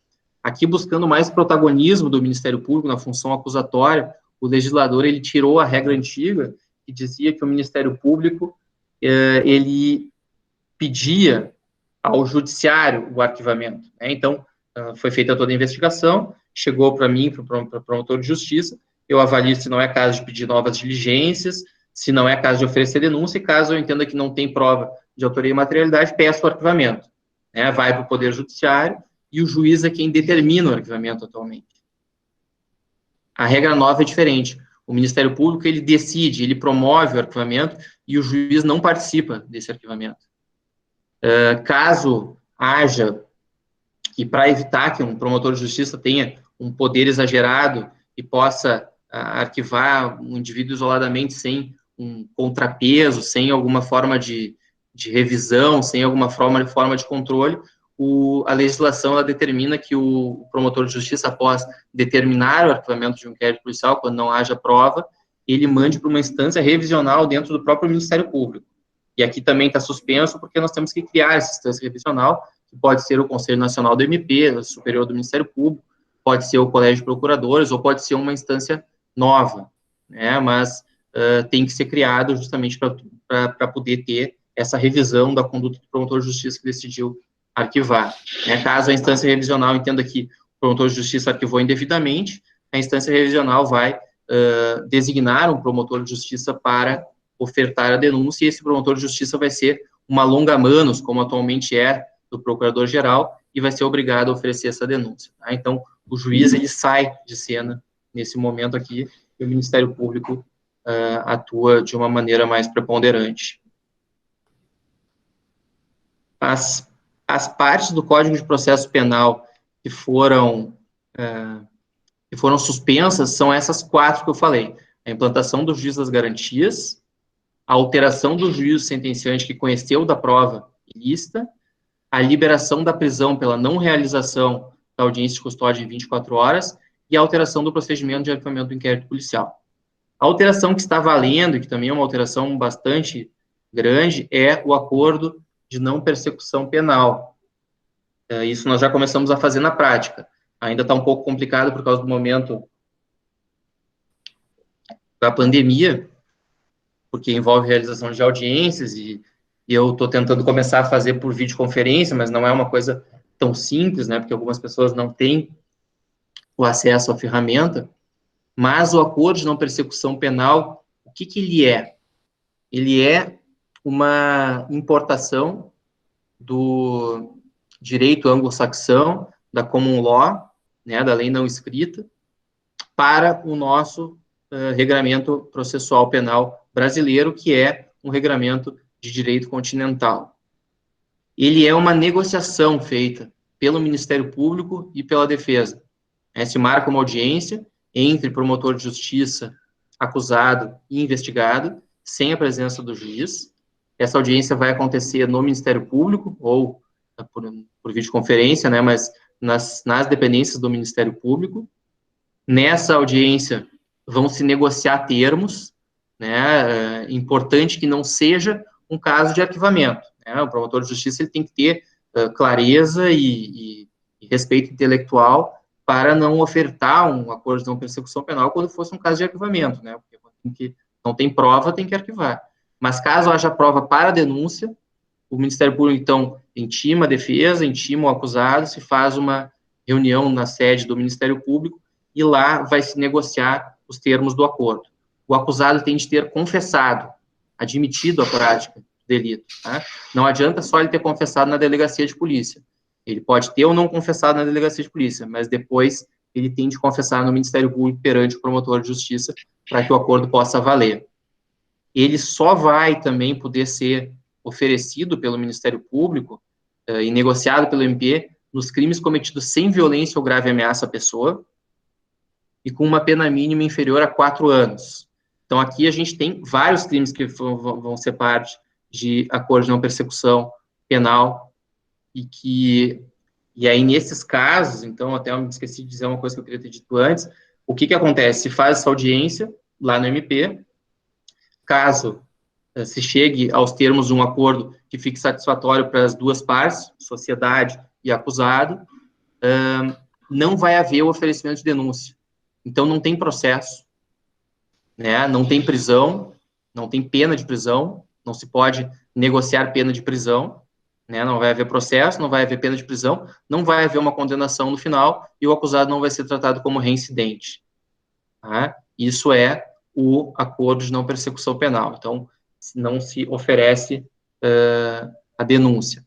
Aqui, buscando mais protagonismo do Ministério Público na função acusatória, o legislador ele tirou a regra antiga que dizia que o Ministério Público ele pedia ao judiciário o arquivamento. Então, foi feita toda a investigação, chegou para mim, para o promotor de justiça, eu avalio se não é caso de pedir novas diligências, se não é caso de oferecer denúncia, e caso eu entenda que não tem prova de autoria e materialidade, peço o arquivamento. Vai para o Poder Judiciário, e o juiz é quem determina o arquivamento atualmente. A regra nova é diferente. O Ministério Público, ele decide, ele promove o arquivamento, e o juiz não participa desse arquivamento. Caso haja, e para evitar que um promotor de justiça tenha um poder exagerado e possa arquivar um indivíduo isoladamente sem um contrapeso, sem alguma forma de revisão, sem alguma forma de controle, a legislação ela determina que o promotor de justiça, após determinar o arquivamento de um inquérito policial, quando não haja prova, ele mande para uma instância revisional dentro do próprio Ministério Público. E aqui também está suspenso, porque nós temos que criar essa instância revisional, que pode ser o Conselho Nacional do MP, superior do Ministério Público, pode ser o Colégio de Procuradores, ou pode ser uma instância nova, mas tem que ser criado justamente para poder ter essa revisão da conduta do promotor de justiça que decidiu arquivar. Caso a instância revisional entenda que o promotor de justiça arquivou indevidamente, a instância revisional vai designar um promotor de justiça para ofertar a denúncia, e esse promotor de justiça vai ser uma longa-manos, como atualmente é do procurador-geral, e vai ser obrigado a oferecer essa denúncia. Então, o juiz ele sai de cena nesse momento aqui, e o Ministério Público atua de uma maneira mais preponderante. As partes do Código de Processo Penal que foram suspensas são essas 4 que eu falei: a implantação do juiz das garantias, a alteração do juízo sentenciante que conheceu da prova ilícita, a liberação da prisão pela não realização da audiência de custódia em 24 horas e a alteração do procedimento de arquivamento do inquérito policial. A alteração que está valendo, e que também é uma alteração bastante grande, é o acordo de não persecução penal. Isso nós já começamos a fazer na prática. Ainda está um pouco complicado por causa do momento da pandemia, porque envolve realização de audiências, e eu estou tentando começar a fazer por videoconferência, mas não é uma coisa tão simples, porque algumas pessoas não têm o acesso à ferramenta. Mas o acordo de não persecução penal, o que ele é? Ele é uma importação do direito anglo-saxão, da common law, da lei não escrita, para o nosso regramento processual penal brasileiro, que é um regramento de direito continental. Ele é uma negociação feita pelo Ministério Público e pela defesa. Se marca uma audiência entre promotor de justiça, acusado e investigado, sem a presença do juiz. Essa audiência vai acontecer no Ministério Público, ou por videoconferência, mas nas dependências do Ministério Público. Nessa audiência, vão se negociar termos, importante que não seja um caso de arquivamento. O promotor de justiça ele tem que ter clareza e respeito intelectual para não ofertar um acordo de não persecução penal quando fosse um caso de arquivamento, né? Porque não tem prova, tem que arquivar. Mas caso haja prova para a denúncia, o Ministério Público, então, intima a defesa, intima o acusado, se faz uma reunião na sede do Ministério Público e lá vai se negociar os termos do acordo. O acusado tem de ter confessado, admitido a prática do delito. Tá? Não adianta só ele ter confessado na delegacia de polícia. Ele pode ter ou não confessado na delegacia de polícia, mas depois ele tem de confessar no Ministério Público perante o promotor de justiça para que o acordo possa valer. Ele só vai também poder ser oferecido pelo Ministério Público e negociado pelo MP nos crimes cometidos sem violência ou grave ameaça à pessoa e com uma pena mínima inferior a 4 anos. Então, aqui a gente tem vários crimes que vão ser parte de acordo de não persecução penal e aí, nesses casos, então, até eu me esqueci de dizer uma coisa que eu queria ter dito antes, o que acontece? Se faz essa audiência lá no MP, caso se chegue aos termos de um acordo que fique satisfatório para as duas partes, sociedade e acusado, não vai haver o oferecimento de denúncia. Então, não tem processo, né? Não tem prisão, não tem pena de prisão, não se pode negociar pena de prisão, né? Não vai haver processo, não vai haver pena de prisão, não vai haver uma condenação no final e o acusado não vai ser tratado como reincidente. Tá? Isso é o acordo de não persecução penal. Então, não se oferece a denúncia.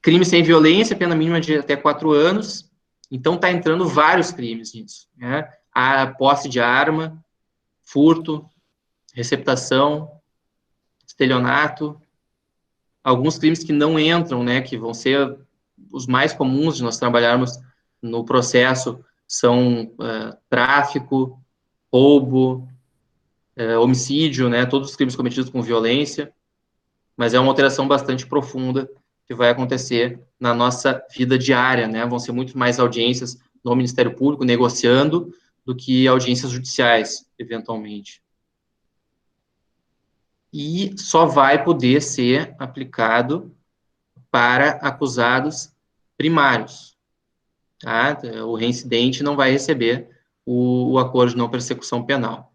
Crime sem violência, pena mínima de até 4 anos. Então, está entrando vários crimes nisso. Né? A posse de arma, furto, receptação, estelionato, alguns crimes que não entram, né, que vão ser os mais comuns de nós trabalharmos no processo, são tráfico, roubo, homicídio, né, todos os crimes cometidos com violência, mas é uma alteração bastante profunda que vai acontecer na nossa vida diária, né, vão ser muito mais audiências no Ministério Público negociando do que audiências judiciais, eventualmente. E só vai poder ser aplicado para acusados primários. Tá? O reincidente não vai receber o acordo de não persecução penal.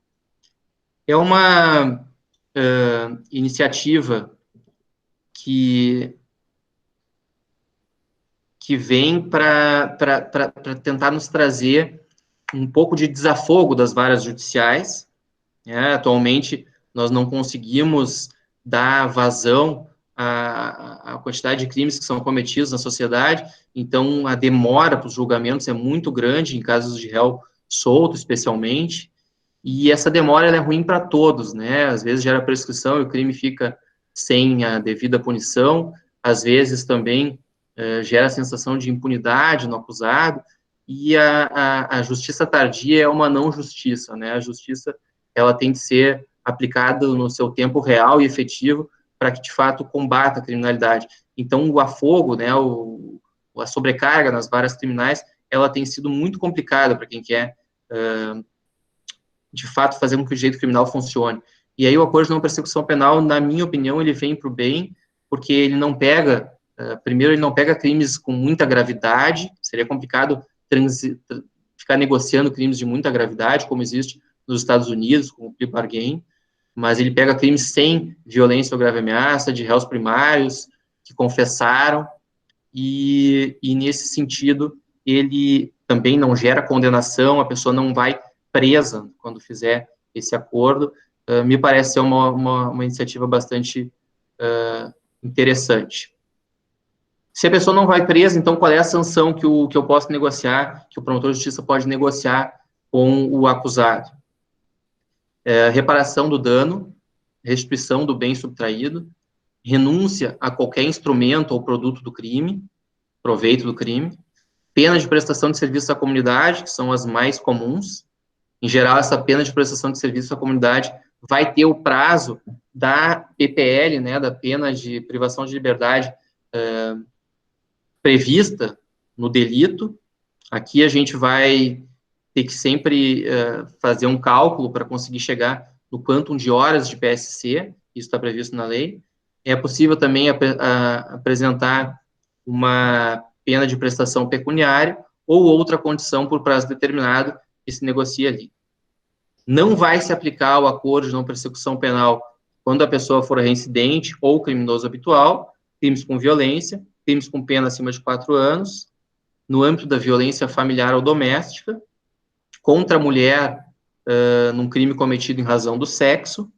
É uma iniciativa que vem para tentar nos trazer um pouco de desafogo das varas judiciais. Né? Atualmente, nós não conseguimos dar vazão à quantidade de crimes que são cometidos na sociedade, então a demora para os julgamentos é muito grande, em casos de réu solto, especialmente, e essa demora ela é ruim para todos, né? Às vezes gera prescrição e o crime fica sem a devida punição, às vezes também gera a sensação de impunidade no acusado, e a justiça tardia é uma não justiça, né? A justiça ela tem que ser aplicada no seu tempo real e efetivo para que, de fato, combata a criminalidade. Então, o afogo, né, a sobrecarga nas varas criminais, ela tem sido muito complicada para quem quer, de fato, fazer com que o direito criminal funcione. E aí o acordo de não persecução penal, na minha opinião, ele vem para o bem, porque ele não pega, primeiro, ele não pega crimes com muita gravidade, seria complicado ficar negociando crimes de muita gravidade, como existe nos Estados Unidos, com o plea bargain, mas ele pega crimes sem violência ou grave ameaça, de réus primários, que confessaram, e nesse sentido, ele também não gera condenação, a pessoa não vai presa quando fizer esse acordo. Me parece ser uma iniciativa bastante interessante. Se a pessoa não vai presa, então qual é a sanção que eu posso negociar, que o promotor de justiça pode negociar com o acusado? Reparação do dano, restituição do bem subtraído, renúncia a qualquer instrumento ou produto do crime, proveito do crime, pena de prestação de serviço à comunidade, que são as mais comuns. Em geral, essa pena de prestação de serviço à comunidade vai ter o prazo da PPL, né, da pena de privação de liberdade prevista no delito. Aqui a gente vai ter que sempre fazer um cálculo para conseguir chegar no quantum de horas de PSC, isso está previsto na lei. É possível também apresentar uma pena de prestação pecuniária ou outra condição por prazo determinado que se negocia ali. Não vai se aplicar o acordo de não persecução penal quando a pessoa for reincidente ou criminoso habitual, crimes com violência, crimes com pena acima de 4 anos, no âmbito da violência familiar ou doméstica, contra a mulher, num crime cometido em razão do sexo,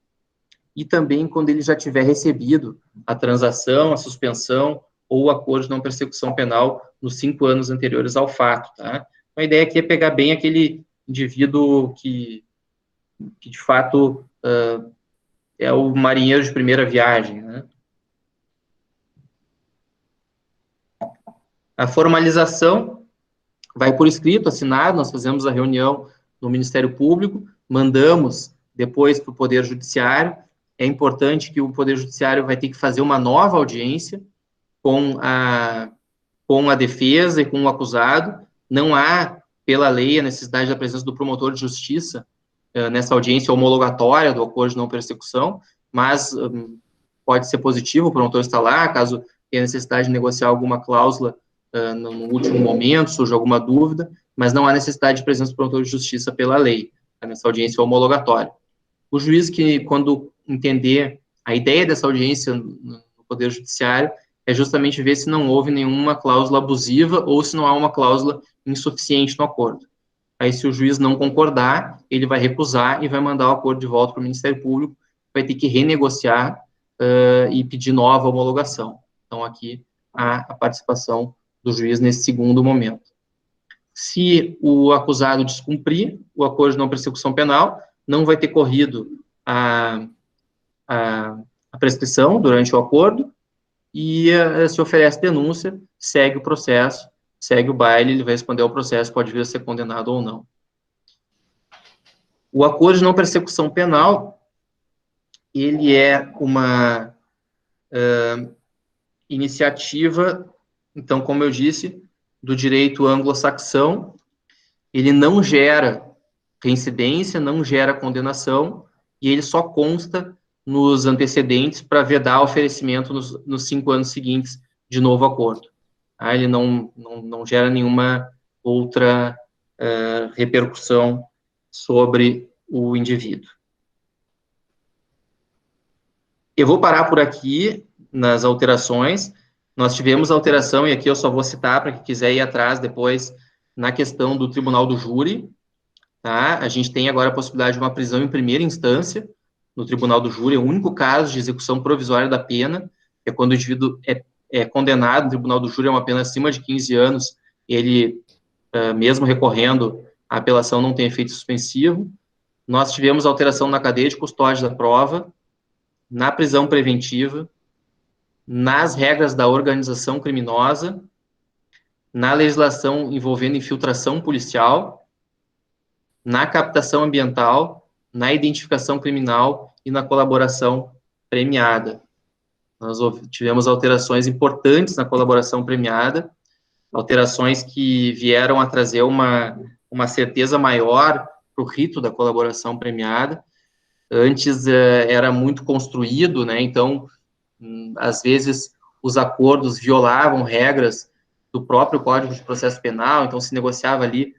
e também quando ele já tiver recebido a transação, a suspensão ou o acordo de não persecução penal nos 5 anos anteriores ao fato, tá? A ideia aqui é pegar bem aquele indivíduo que de fato é o marinheiro de primeira viagem, né? A formalização vai por escrito, assinado, nós fazemos a reunião no Ministério Público, mandamos depois para o Poder Judiciário. É importante que o Poder Judiciário vai ter que fazer uma nova audiência com a defesa e com o acusado. Não há, pela lei, a necessidade da presença do promotor de justiça nessa audiência homologatória do acordo de não persecução, mas pode ser positivo o promotor estar lá, caso tenha necessidade de negociar alguma cláusula no último momento, surge alguma dúvida, mas não há necessidade de presença do promotor de justiça pela lei, nessa audiência homologatória. O juiz que, quando entender a ideia dessa audiência no Poder Judiciário, é justamente ver se não houve nenhuma cláusula abusiva ou se não há uma cláusula insuficiente no acordo. Aí, se o juiz não concordar, ele vai recusar e vai mandar o acordo de volta para o Ministério Público, vai ter que renegociar e pedir nova homologação. Então, aqui há a participação do juiz nesse segundo momento. Se o acusado descumprir o acordo de não persecução penal, não vai ter corrido a prescrição durante o acordo e se oferece denúncia, segue o processo, segue o baile, ele vai responder ao processo, pode vir a ser condenado ou não. O acordo de não persecução penal, ele é uma iniciativa, então, como eu disse, do direito anglo-saxão, ele não gera reincidência, não gera condenação, e ele só consta nos antecedentes para vedar oferecimento nos 5 anos seguintes de novo acordo. Ele não gera nenhuma outra repercussão sobre o indivíduo. Eu vou parar por aqui nas alterações. Nós tivemos alteração, e aqui eu só vou citar para quem quiser ir atrás depois, na questão do tribunal do júri. Tá? A gente tem agora a possibilidade de uma prisão em primeira instância no tribunal do júri, é o único caso de execução provisória da pena, que é quando o indivíduo é condenado no tribunal do júri a uma pena acima de 15 anos, ele, mesmo recorrendo, a apelação não tem efeito suspensivo. Nós tivemos alteração na cadeia de custódia da prova, na prisão preventiva, nas regras da organização criminosa, na legislação envolvendo infiltração policial, na captação ambiental, na identificação criminal e na colaboração premiada. Nós tivemos alterações importantes na colaboração premiada, alterações que vieram a trazer uma certeza maior para o rito da colaboração premiada. Antes era muito construído, né? Então, às vezes, os acordos violavam regras do próprio Código de Processo Penal, então se negociava ali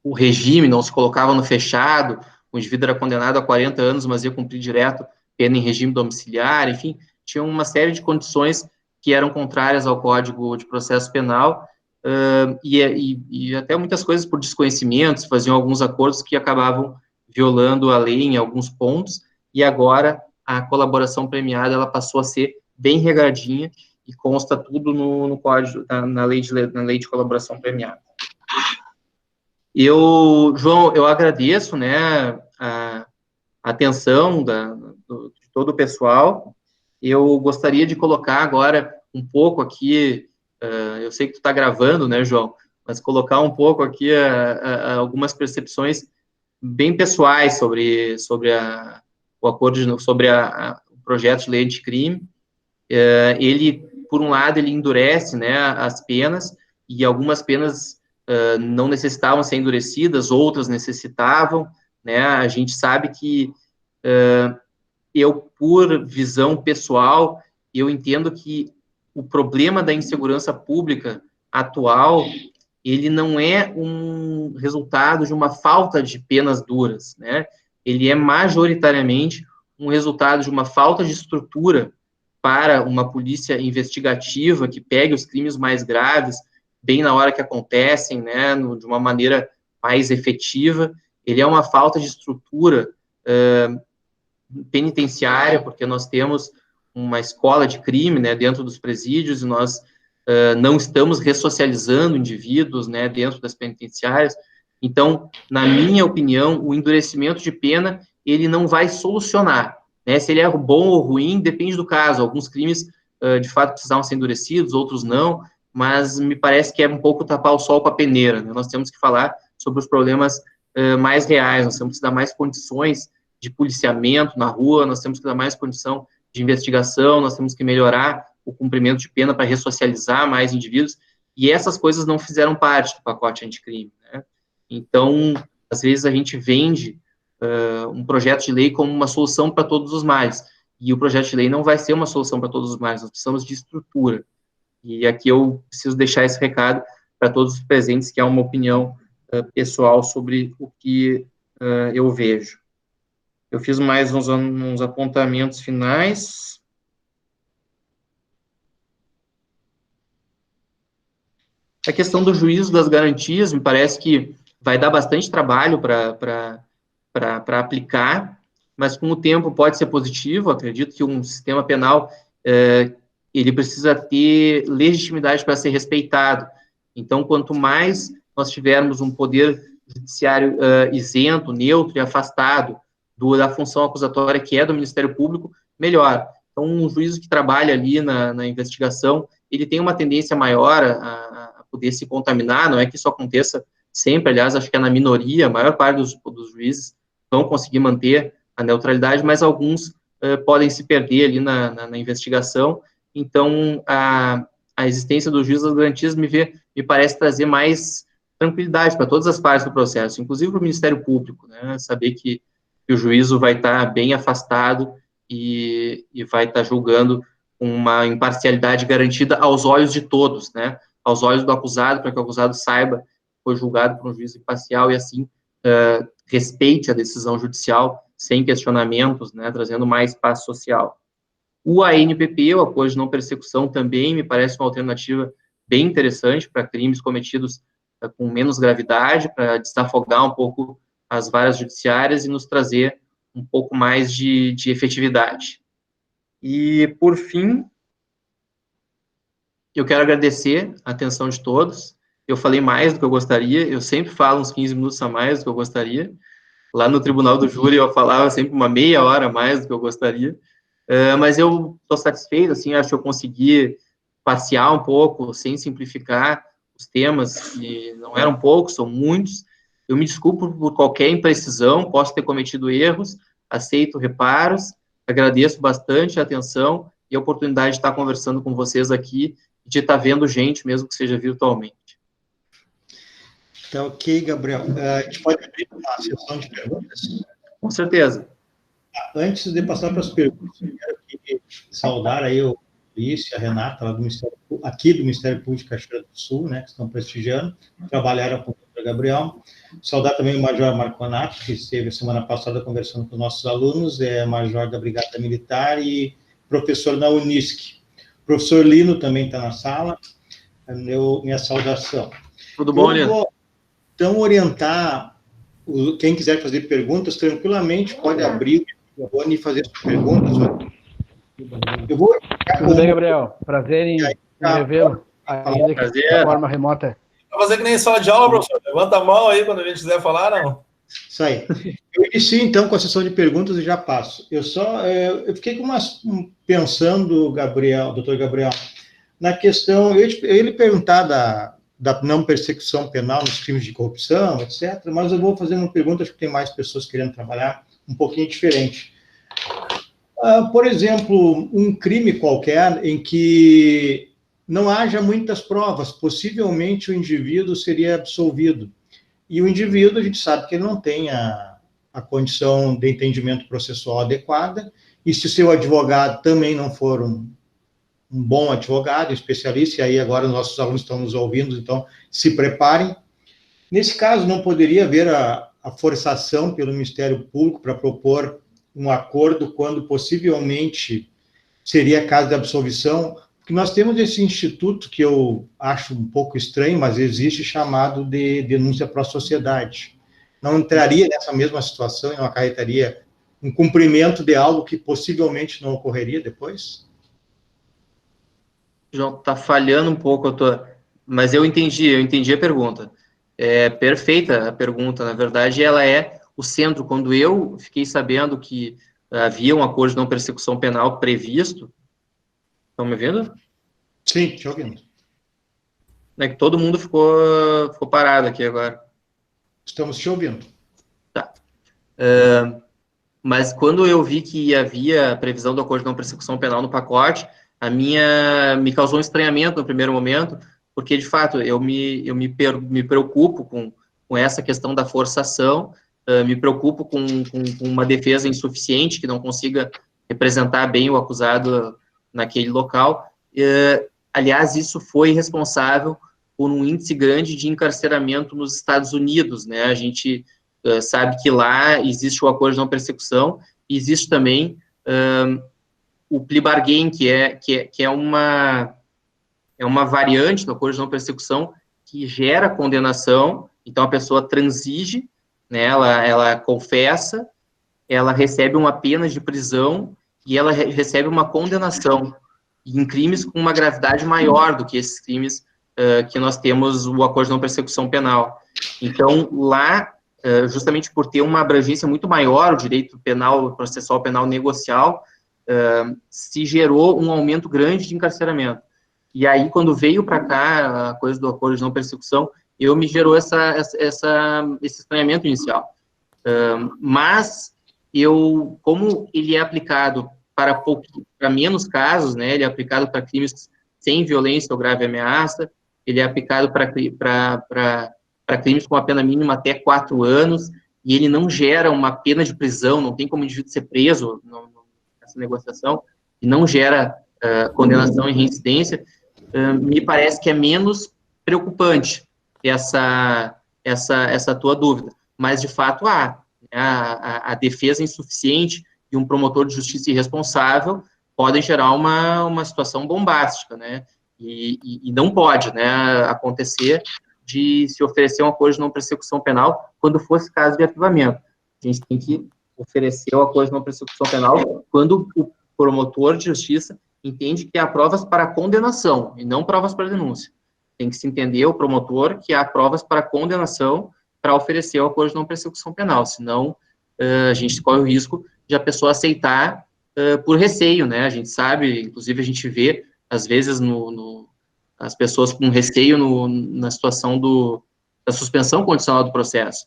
o regime, não se colocava no fechado, o indivíduo era condenado a 40 anos, mas ia cumprir direto pena em regime domiciliar, enfim, tinha uma série de condições que eram contrárias ao Código de Processo Penal, e até muitas coisas por desconhecimento, faziam alguns acordos que acabavam violando a lei em alguns pontos, e agora a colaboração premiada ela passou a ser bem regradinha e consta tudo no código, na lei de colaboração premiada. João, eu agradeço, né, a atenção de todo o pessoal. Eu gostaria de colocar agora um pouco aqui, eu sei que tu está gravando, né, João, mas colocar um pouco aqui algumas percepções bem pessoais sobre o acordo, sobre o projeto de lei anticrime. Ele, por um lado, ele endurece, né, as penas, e algumas penas não necessitavam ser endurecidas, outras necessitavam, né? A gente sabe que eu, por visão pessoal, eu entendo que o problema da insegurança pública atual, ele não é um resultado de uma falta de penas duras, né? Ele é majoritariamente um resultado de uma falta de estrutura para uma polícia investigativa que pegue os crimes mais graves bem na hora que acontecem, né, de uma maneira mais efetiva. Ele é uma falta de estrutura penitenciária, porque nós temos uma escola de crime, né, dentro dos presídios, e nós não estamos ressocializando indivíduos, né, dentro das penitenciárias. Então, na minha opinião, o endurecimento de pena, ele não vai solucionar, né? Se ele é bom ou ruim, depende do caso. Alguns crimes, de fato, precisavam ser endurecidos, outros não, mas me parece que é um pouco tapar o sol com a peneira, né? Nós temos que falar sobre os problemas mais reais, nós temos que dar mais condições de policiamento na rua, nós temos que dar mais condição de investigação, nós temos que melhorar o cumprimento de pena para ressocializar mais indivíduos, e essas coisas não fizeram parte do pacote anticrime, né? Então, às vezes a gente vende um projeto de lei como uma solução para todos os males, e o projeto de lei não vai ser uma solução para todos os males, nós precisamos de estrutura. E aqui eu preciso deixar esse recado para todos os presentes, que é uma opinião pessoal sobre o que eu vejo. Eu fiz mais uns apontamentos finais. A questão do juízo das garantias, me parece que vai dar bastante trabalho para aplicar, mas com o tempo pode ser positivo. Acredito que um sistema penal ele precisa ter legitimidade para ser respeitado. Então, quanto mais nós tivermos um poder judiciário isento, neutro e afastado da função acusatória que é do Ministério Público, melhor. Então, um juízo que trabalha ali na investigação, ele tem uma tendência maior a poder se contaminar, não é que isso aconteça sempre, aliás, acho que é na minoria, a maior parte dos juízes vão conseguir manter a neutralidade, mas alguns podem se perder ali na investigação. Então, a existência do juiz das garantias me parece trazer mais tranquilidade para todas as partes do processo, inclusive para o Ministério Público, né, saber que o juízo vai estar bem afastado e vai estar julgando com uma imparcialidade garantida aos olhos de todos, né, aos olhos do acusado, para que o acusado saiba que foi julgado por um juiz imparcial e, assim, respeite a decisão judicial sem questionamentos, né, trazendo mais paz social. O ANPP, o apoio de não persecução, também me parece uma alternativa bem interessante para crimes cometidos com menos gravidade, para desafogar um pouco as varas judiciárias e nos trazer um pouco mais de efetividade. E, por fim, eu quero agradecer a atenção de todos. Eu falei mais do que eu gostaria, eu sempre falo uns 15 minutos a mais do que eu gostaria. Lá no Tribunal do Júri eu falava sempre uma meia hora a mais do que eu gostaria. Mas eu estou satisfeito, assim, acho que eu consegui passear um pouco, sem simplificar os temas, que não eram poucos, são muitos. Eu me desculpo por qualquer imprecisão, posso ter cometido erros, aceito reparos, agradeço bastante a atenção e a oportunidade de estar conversando com vocês aqui, de estar vendo gente, mesmo que seja virtualmente. Tá ok, Gabriel. A gente pode abrir uma sessão de perguntas? Com certeza. Antes de passar para as perguntas, eu quero aqui saudar aí o Luiz e a Renata, lá do Ministério Público de Cachoeira do Sul, né, que estão prestigiando, trabalharam com o Dr. Gabriel. Saudar também o Major Marconato, que esteve semana passada conversando com nossos alunos, é Major da Brigada Militar e professor na Unisc. O professor Lino também está na sala, minha saudação. Tudo bom, Lino? Vou, então, orientar quem quiser fazer perguntas, tranquilamente, pode abrir o microfone e fazer as perguntas. Eu vou... Tudo bem, Gabriel? Prazer em revê-lo, ainda que de forma remota. Vai fazer que nem sala de aula, professor. Levanta a mão aí quando a gente quiser falar, não? Isso aí. Eu inicio, então, com a sessão de perguntas e já passo. Eu fiquei pensando, doutor Gabriel, na questão... Eu ia lhe perguntar da não persecução penal nos crimes de corrupção, etc., mas eu vou fazer uma pergunta, acho que tem mais pessoas querendo trabalhar um pouquinho diferente. Por exemplo, um crime qualquer em que não haja muitas provas, possivelmente o indivíduo seria absolvido. E o indivíduo, a gente sabe que ele não tem a condição de entendimento processual adequada, e se seu advogado também não for um bom advogado, especialista, e aí agora nossos alunos estão nos ouvindo, então se preparem. Nesse caso, não poderia haver a forçação pelo Ministério Público para propor um acordo quando possivelmente seria caso de absolvição, porque nós temos esse instituto que eu acho um pouco estranho, mas existe, chamado de denúncia pró-sociedade. Não entraria nessa mesma situação e não acarretaria um cumprimento de algo que possivelmente não ocorreria depois? João, está falhando um pouco mas eu entendi a pergunta. É perfeita a pergunta, na verdade, ela é o centro. Quando eu fiquei sabendo que havia um acordo de não persecução penal previsto, estão me ouvindo? Sim, te ouvindo. É que todo mundo ficou parado aqui agora. Estamos te ouvindo. Tá. Mas quando eu vi que havia a previsão do acordo de não persecução penal no pacote, me causou um estranhamento no primeiro momento, porque, de fato, eu me preocupo com essa questão da forçação, me preocupo com uma defesa insuficiente, que não consiga representar bem o acusado naquele local. Aliás, isso foi responsável por um índice grande de encarceramento nos Estados Unidos, né? A gente sabe que lá existe o acordo de não persecução, e existe também o plea bargain, que é uma variante do acordo de não persecução que gera condenação. Então a pessoa transige, né, ela confessa, ela recebe uma pena de prisão e ela recebe uma condenação em crimes com uma gravidade maior do que esses crimes que nós temos o acordo de não persecução penal. Então, lá, justamente por ter uma abrangência muito maior, o direito penal, processual penal negocial, se gerou um aumento grande de encarceramento. E aí, quando veio para cá a coisa do acordo de não persecução, me gerou esse estranhamento inicial. Mas, como ele é aplicado para menos casos, né, ele é aplicado para crimes sem violência ou grave ameaça, ele é aplicado para crimes com a pena mínima até 4 anos, e ele não gera uma pena de prisão, não tem como o indivíduo ser preso nessa negociação, e não gera condenação e reincidência, me parece que é menos preocupante essa tua dúvida. Mas, de fato, a defesa insuficiente e um promotor de justiça irresponsável podem gerar uma situação bombástica, né? E não pode, né, acontecer de se oferecer um acordo de não persecução penal quando fosse caso de arquivamento. A gente tem que oferecer o acordo de não persecução penal quando o promotor de justiça entende que há provas para condenação e não provas para denúncia. Tem que se entender, o promotor, que há provas para condenação para oferecer o acordo de não persecução penal, senão a gente corre o risco de a pessoa aceitar por receio, né? A gente sabe, inclusive a gente vê, às vezes, as pessoas com receio na situação da suspensão condicional do processo.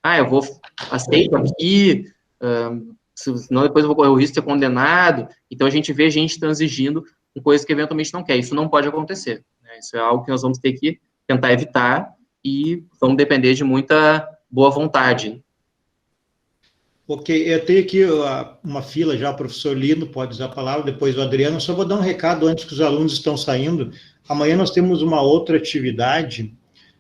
Eu aceito aqui, senão depois eu vou correr o risco de ser condenado. Então, a gente vê gente transigindo com coisas que eventualmente não quer. Isso não pode acontecer, né? Isso é algo que nós vamos ter que tentar evitar e vamos depender de muita boa vontade. Ok, eu tenho aqui uma fila já, o professor Lino pode usar a palavra, depois o Adriano. Só vou dar um recado antes que os alunos estão saindo. Amanhã nós temos uma outra atividade,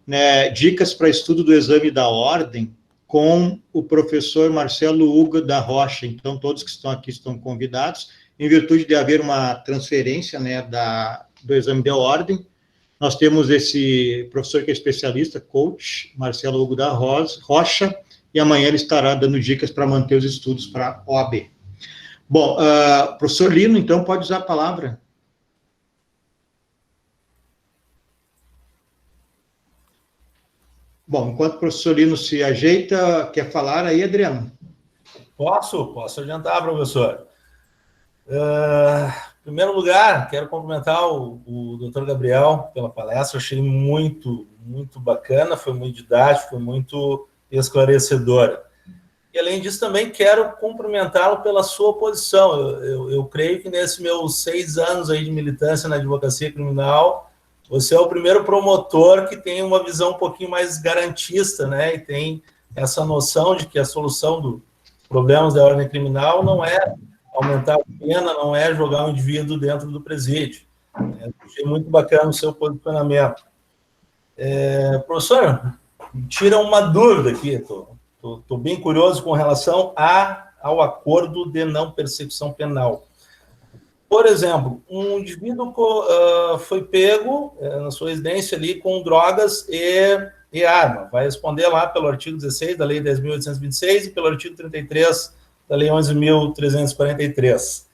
né, dicas para estudo do exame da ordem, com o professor Marcelo Hugo da Rocha. Então, todos que estão aqui estão convidados. Em virtude de haver uma transferência, né, do exame de ordem, nós temos esse professor que é especialista, coach, Marcelo Hugo da Rocha, e amanhã ele estará dando dicas para manter os estudos para a OAB. Bom, professor Lino, então, pode usar a palavra. Bom, enquanto o professor Lino se ajeita, quer falar aí, Adriano? Posso adiantar, professor. Em primeiro lugar, quero cumprimentar o doutor Gabriel pela palestra, achei muito, muito bacana, foi muito didático, foi muito esclarecedora. E, além disso, também quero cumprimentá-lo pela sua posição. Eu creio que nesses meus 6 anos aí de militância na advocacia criminal, você é o primeiro promotor que tem uma visão um pouquinho mais garantista, né? E tem essa noção de que a solução dos problemas da ordem criminal não é aumentar a pena, não é jogar o indivíduo dentro do presídio. Achei muito bacana o seu posicionamento. Professor, tira uma dúvida aqui, estou bem curioso com relação ao acordo de não persecução penal. Por exemplo, um indivíduo foi pego na sua residência ali com drogas e arma. Vai responder lá pelo artigo 16 da Lei 10.826 e pelo artigo 33 da Lei 11.343.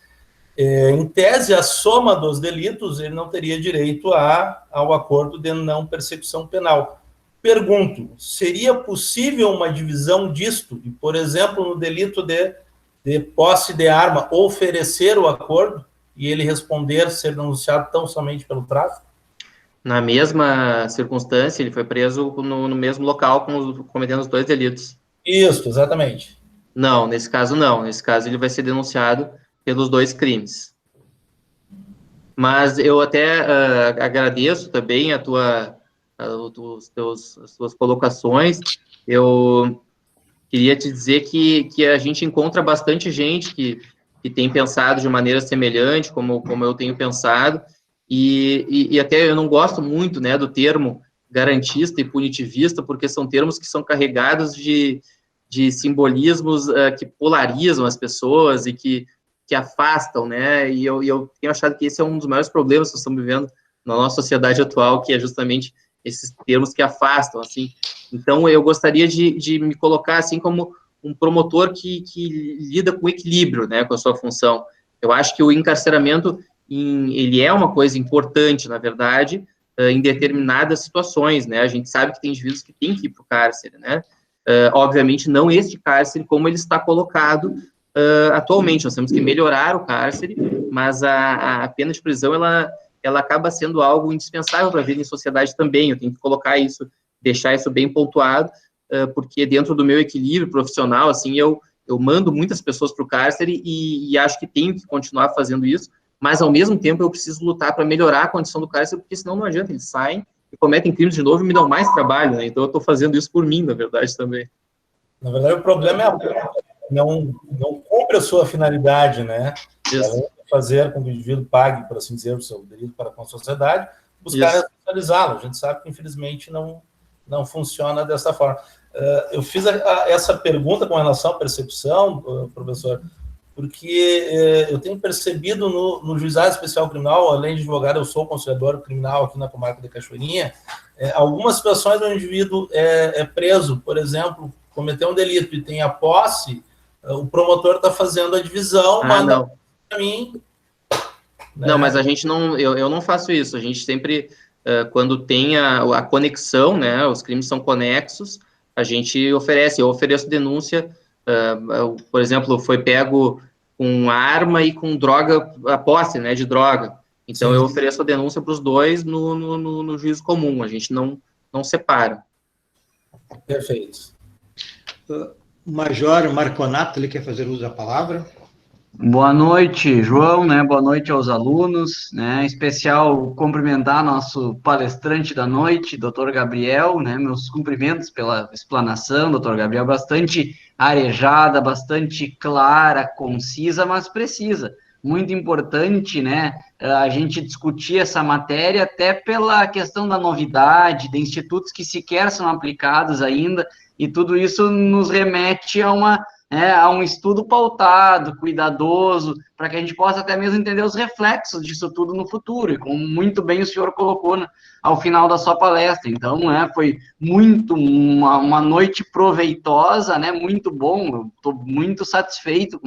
Em tese, a soma dos delitos, ele não teria direito ao acordo de não persecução penal. Pergunto, seria possível uma divisão disto? E, por exemplo, no delito de posse de arma, oferecer o acordo e ele responder, ser denunciado tão somente pelo tráfico? Na mesma circunstância, ele foi preso no mesmo local, cometendo os 2 delitos. Isso, exatamente. Não, nesse caso não. Nesse caso, ele vai ser denunciado pelos 2 crimes. Mas eu até agradeço também as tuas colocações. Eu queria te dizer que a gente encontra bastante gente que tem pensado de maneira semelhante, como eu tenho pensado, e até eu não gosto muito, né, do termo garantista e punitivista, porque são termos que são carregados de simbolismos que polarizam as pessoas e que afastam, né, e eu tenho achado que esse é um dos maiores problemas que nós estamos vivendo na nossa sociedade atual, que é justamente esses termos que afastam, assim. Então, eu gostaria de me colocar, assim, como um promotor que lida com equilíbrio, né, com a sua função. Eu acho que o encarceramento, ele é uma coisa importante, na verdade, em determinadas situações, né, a gente sabe que tem indivíduos que têm que ir para o cárcere, né, obviamente não este cárcere como ele está colocado atualmente, nós temos que melhorar o cárcere, mas a pena de prisão, ela acaba sendo algo indispensável para a vida em sociedade também, eu tenho que colocar isso, deixar isso bem pontuado, porque dentro do meu equilíbrio profissional, assim, eu mando muitas pessoas para o cárcere e acho que tenho que continuar fazendo isso, mas ao mesmo tempo eu preciso lutar para melhorar a condição do cárcere, porque senão não adianta, eles saem e cometem crimes de novo e me dão mais trabalho, né? Então eu estou fazendo isso por mim, na verdade, também. Na verdade, o problema não cumpre a sua finalidade, né? Isso. Fazer com que o indivíduo pague, por assim dizer, o seu delito para com a sociedade, buscar responsabilizá-lo. A gente sabe que, infelizmente, não funciona dessa forma. Eu fiz essa pergunta com relação à persecução, professor, porque eu tenho percebido no Juizado Especial Criminal, além de advogado, eu sou conciliador criminal aqui na comarca de Cachoeirinha, algumas situações onde o indivíduo é preso, por exemplo, cometeu um delito e tem a posse, o promotor está fazendo a divisão, manda para mim. Né? Não, mas a gente não, eu não faço isso, a gente sempre, quando tem a conexão, né, os crimes são conexos, a gente eu ofereço denúncia, por exemplo, foi pego com arma e com droga, a posse, né, de droga, então sim, eu ofereço a denúncia para os dois no juízo comum, a gente não separa. Perfeito. Major Marconato, ele quer fazer uso da palavra. Boa noite, João, né? Boa noite aos alunos, né? Em especial cumprimentar nosso palestrante da noite, Dr. Gabriel, né? Meus cumprimentos pela explanação, Dr. Gabriel, bastante arejada, bastante clara, concisa, mas precisa. Muito importante, né? A gente discutir essa matéria até pela questão da novidade, de institutos que sequer são aplicados ainda, e tudo isso nos remete a um estudo pautado, cuidadoso, para que a gente possa até mesmo entender os reflexos disso tudo no futuro, e como muito bem o senhor colocou ao final da sua palestra. Então, foi muito uma noite proveitosa, né, muito bom, eu estou muito satisfeito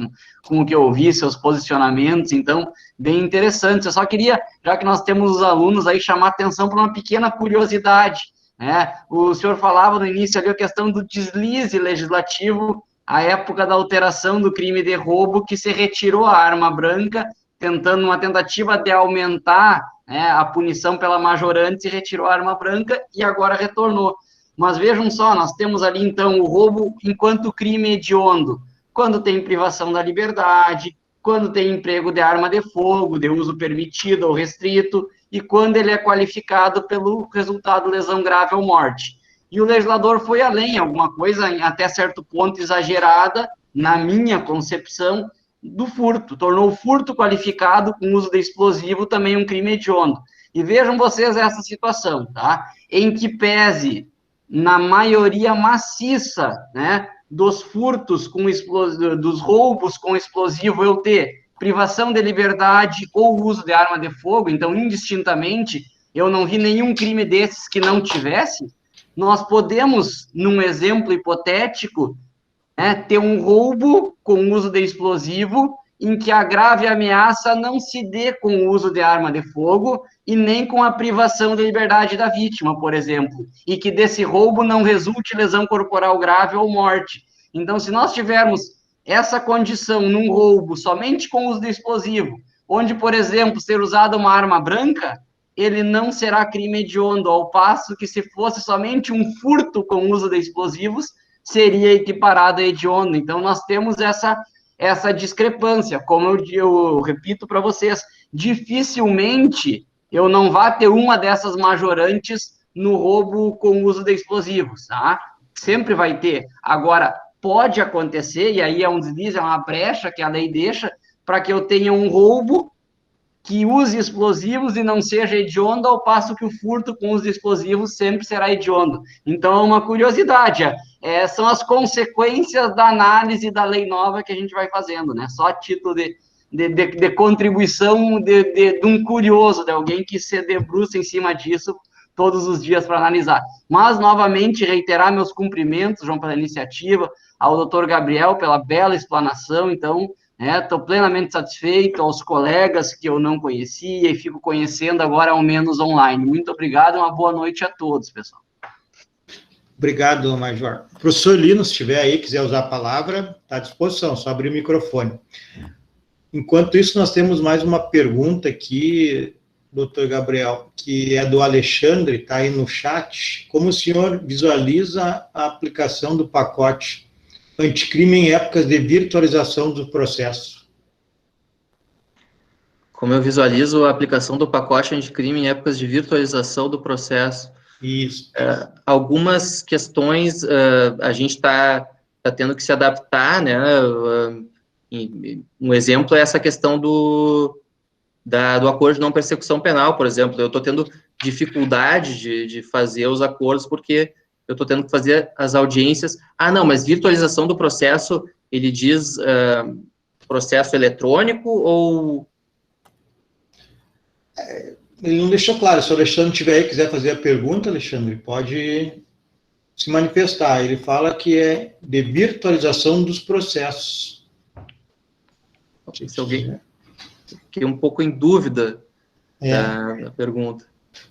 com o que eu ouvi, seus posicionamentos, então, bem interessante. Eu só queria, já que nós temos os alunos aí, chamar atenção para uma pequena curiosidade, né? O senhor falava no início ali a questão do deslize legislativo, a época da alteração do crime de roubo, que se retirou a arma branca, tentando uma tentativa de aumentar, né, a punição pela majorante, se retirou a arma branca e agora retornou. Mas vejam só, nós temos ali, então, o roubo enquanto crime hediondo, quando tem privação da liberdade, quando tem emprego de arma de fogo, de uso permitido ou restrito, e quando ele é qualificado pelo resultado lesão grave ou morte. E o legislador foi além, alguma coisa até certo ponto exagerada, na minha concepção, do furto, tornou o furto qualificado com uso de explosivo também um crime hediondo. E vejam vocês essa situação, tá? Em que pese, na maioria maciça, né, dos furtos com dos roubos com explosivo, eu ter privação de liberdade ou uso de arma de fogo, então, indistintamente, eu não vi nenhum crime desses que não tivesse, nós podemos, num exemplo hipotético, né, ter um roubo com uso de explosivo em que a grave ameaça não se dê com o uso de arma de fogo e nem com a privação de liberdade da vítima, por exemplo, e que desse roubo não resulte lesão corporal grave ou morte. Então, se nós tivermos essa condição num roubo somente com uso de explosivo, onde, por exemplo, ser usada uma arma branca, ele não será crime hediondo, ao passo que se fosse somente um furto com uso de explosivos, seria equiparado a hediondo. Então, nós temos essa discrepância. Como eu repito para vocês, dificilmente eu não vá ter uma dessas majorantes no roubo com uso de explosivos, tá? Sempre vai ter. Agora, pode acontecer, e aí é um deslize, é uma brecha que a lei deixa, para que eu tenha um roubo que use explosivos e não seja hediondo, ao passo que o furto com uso de explosivos sempre será hediondo. Então, é uma curiosidade, são as consequências da análise da lei nova que a gente vai fazendo, né? Só a título de contribuição de um curioso, de alguém que se debruça em cima disso todos os dias para analisar. Mas, novamente, reiterar meus cumprimentos, João, pela iniciativa, ao doutor Gabriel pela bela explanação. Então, estou plenamente satisfeito, aos colegas que eu não conhecia e fico conhecendo agora, ao menos online. Muito obrigado e uma boa noite a todos, pessoal. Obrigado, Major. Professor Lino, se estiver aí, quiser usar a palavra, está à disposição, só abrir o microfone. Enquanto isso, nós temos mais uma pergunta aqui, doutor Gabriel, que é do Alexandre, está aí no chat. Como o senhor visualiza a aplicação do pacote anticrime em épocas de virtualização do processo? Como eu visualizo a aplicação do pacote anticrime em épocas de virtualização do processo? Isso. Algumas questões a gente está tendo que se adaptar, né? Um exemplo é essa questão do acordo de não persecução penal, por exemplo. Eu estou tendo dificuldade de fazer os acordos porque eu estou tendo que fazer as audiências. Ah, não, mas virtualização do processo, ele diz processo eletrônico ou... Ele não deixou claro. Se o Alexandre estiver aí e quiser fazer a pergunta, Alexandre, pode se manifestar. Ele fala que é de virtualização dos processos. Se alguém... Fiquei um pouco em dúvida da pergunta.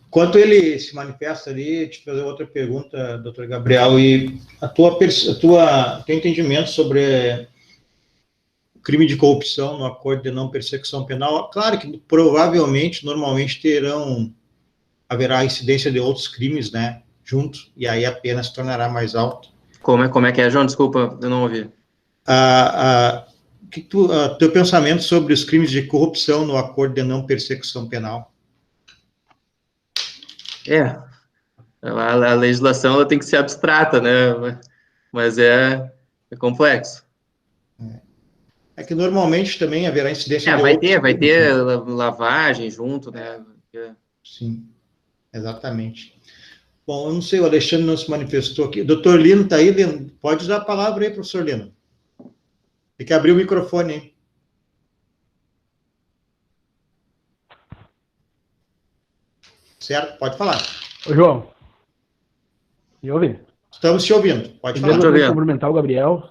Enquanto ele se manifesta ali, te fazer outra pergunta, doutor Gabriel, e teu entendimento sobre o crime de corrupção no acordo de não persecução penal. Claro que provavelmente, normalmente haverá incidência de outros crimes, né, junto, e aí a pena se tornará mais alta. Como é que é, João? Desculpa, eu não ouvi. Teu pensamento sobre os crimes de corrupção no acordo de não persecução penal? A legislação ela tem que ser abstrata, né? Mas é complexo. É que normalmente também haverá incidência de vai ter lavagem junto, né? Sim, exatamente. Bom, eu não sei, o Alexandre não se manifestou aqui. Doutor Lino está aí, Lino? Pode usar a palavra aí, professor Lino. Tem que abrir o microfone, hein? Certo? Pode falar. Ô, João, me ouve? Estamos te ouvindo. Pode falar. Eu vou cumprimentar o Gabriel.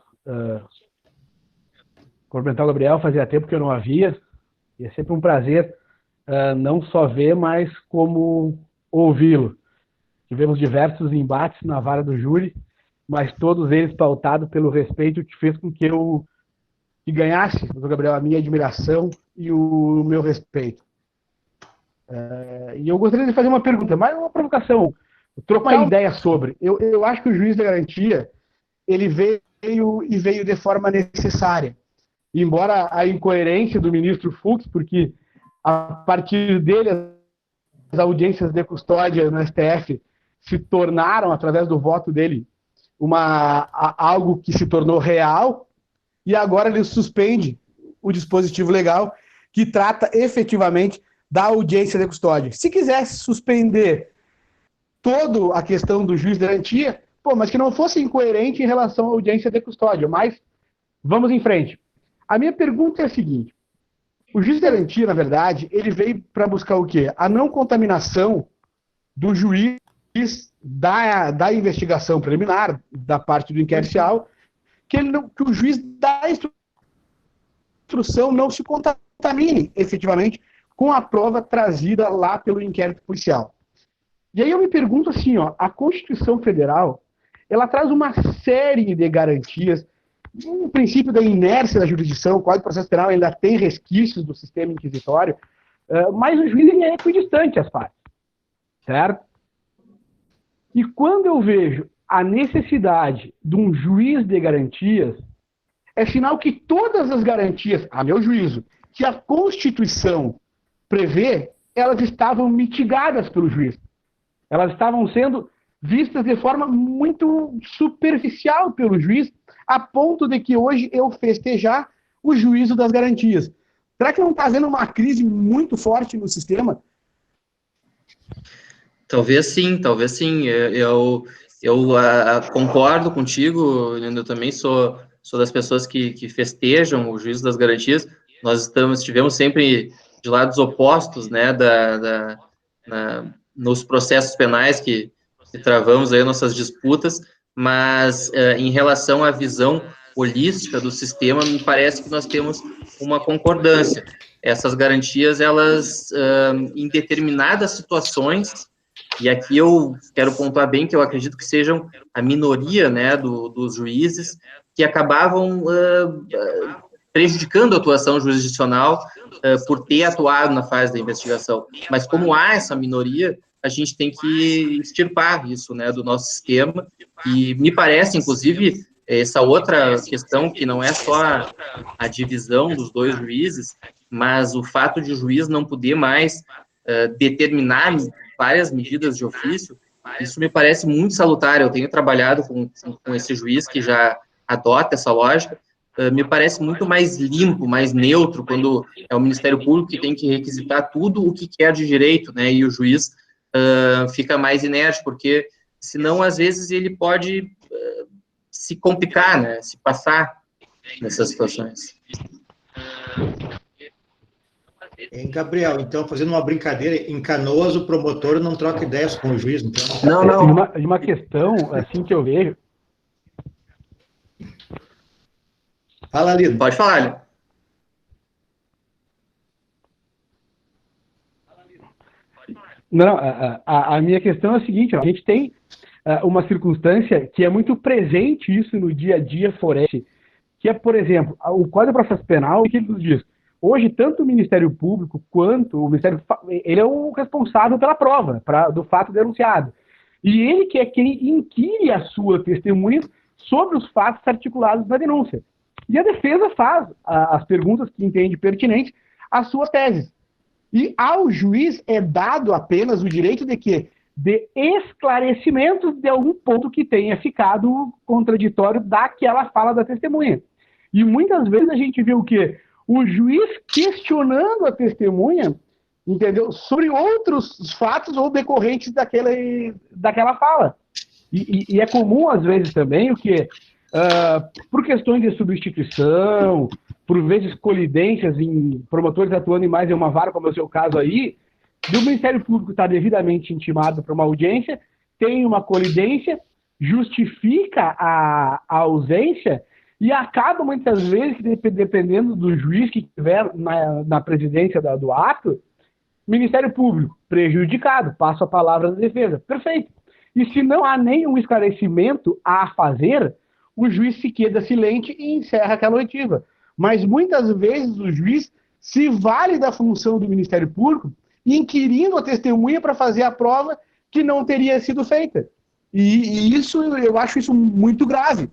Cumprimentar o Gabriel, fazia tempo que eu não havia. E é sempre um prazer não só ver, mas como ouvi-lo. Tivemos diversos embates na vara do júri, mas todos eles pautados pelo respeito que fez com que eu ganhasse, doutor Gabriel, a minha admiração e o meu respeito. E eu gostaria de fazer uma pergunta, mais uma provocação, trocar uma ideia sobre. Eu acho que o juiz da garantia, ele veio de forma necessária. Embora a incoerência do ministro Fux, porque a partir dele as audiências de custódia no STF se tornaram, através do voto dele, algo que se tornou real, e agora ele suspende o dispositivo legal que trata efetivamente da audiência de custódia. Se quisesse suspender toda a questão do juiz de garantia, mas que não fosse incoerente em relação à audiência de custódia. Mas vamos em frente. A minha pergunta é a seguinte: o juiz de garantia, na verdade, ele veio para buscar o quê? A não contaminação do juiz da investigação preliminar, da parte do inquérito inicial, que o juiz da instrução não se contamine efetivamente com a prova trazida lá pelo inquérito policial. E aí eu me pergunto assim, a Constituição Federal, ela traz uma série de garantias, um princípio da inércia da jurisdição, o Código de Processo Penal ainda tem resquícios do sistema inquisitório, mas o juiz é equidistante às partes, certo? E quando eu vejo a necessidade de um juiz de garantias, é sinal que todas as garantias, a meu juízo, que a Constituição prevê, elas estavam mitigadas pelo juiz. Elas estavam sendo vistas de forma muito superficial pelo juiz, a ponto de que hoje eu festejar o juízo das garantias. Será que não está havendo uma crise muito forte no sistema? Talvez sim, talvez sim. Eu concordo contigo, eu também sou das pessoas que festejam o juízo das garantias. Nós estivemos sempre de lados opostos, né, nos processos penais que travamos aí nossas disputas, mas em relação à visão holística do sistema, me parece que nós temos uma concordância. Essas garantias, elas, em determinadas situações, e aqui eu quero pontuar bem que eu acredito que sejam a minoria, né, dos juízes, que acabavam prejudicando a atuação jurisdicional por ter atuado na fase da investigação. Mas como há essa minoria, a gente tem que extirpar isso, né, do nosso sistema, e me parece, inclusive, essa outra questão, que não é só a divisão dos dois juízes, mas o fato de o juiz não poder mais determinar várias medidas de ofício, isso me parece muito salutar. Eu tenho trabalhado com esse juiz que já adota essa lógica, me parece muito mais limpo, mais neutro, quando é o Ministério Público que tem que requisitar tudo o que quer de direito, né, e o juiz fica mais inerte, porque senão, às vezes, ele pode se complicar, né, se passar nessas situações. Gabriel, então, fazendo uma brincadeira, em Canoas o promotor não troca ideias com o juiz, então... Não. Uma questão, assim, que eu vejo... Fala, Lido. Pode falar, Lido. Não, a minha questão é a seguinte, a gente tem uma circunstância que é muito presente isso no dia a dia forense, que é, por exemplo, o Código de Processo Penal, que ele nos diz, hoje, tanto o Ministério Público quanto o Ministério, ele é o responsável pela prova, do fato denunciado. E ele que é quem inquire a sua testemunha sobre os fatos articulados na denúncia. E a defesa faz as perguntas que entende pertinentes à sua tese. E ao juiz é dado apenas o direito de quê? De esclarecimento de algum ponto que tenha ficado contraditório daquela fala da testemunha. E muitas vezes a gente vê o quê? O juiz questionando a testemunha, entendeu? Sobre outros fatos ou decorrentes daquela fala. E é comum, às vezes, também, o quê? Por questões de substituição, por vezes colidências em promotores atuando em mais de uma vara, como é o seu caso aí, do Ministério Público estar devidamente intimado para uma audiência, tem uma colidência, justifica a ausência e acaba, muitas vezes, dependendo do juiz que estiver na presidência do ato, Ministério Público prejudicado, passa a palavra da defesa. Perfeito. E se não há nenhum esclarecimento a fazer, o juiz se queda silente e encerra aquela oitiva. Mas muitas vezes o juiz se vale da função do Ministério Público, inquirindo a testemunha para fazer a prova que não teria sido feita. E isso, eu acho isso muito grave.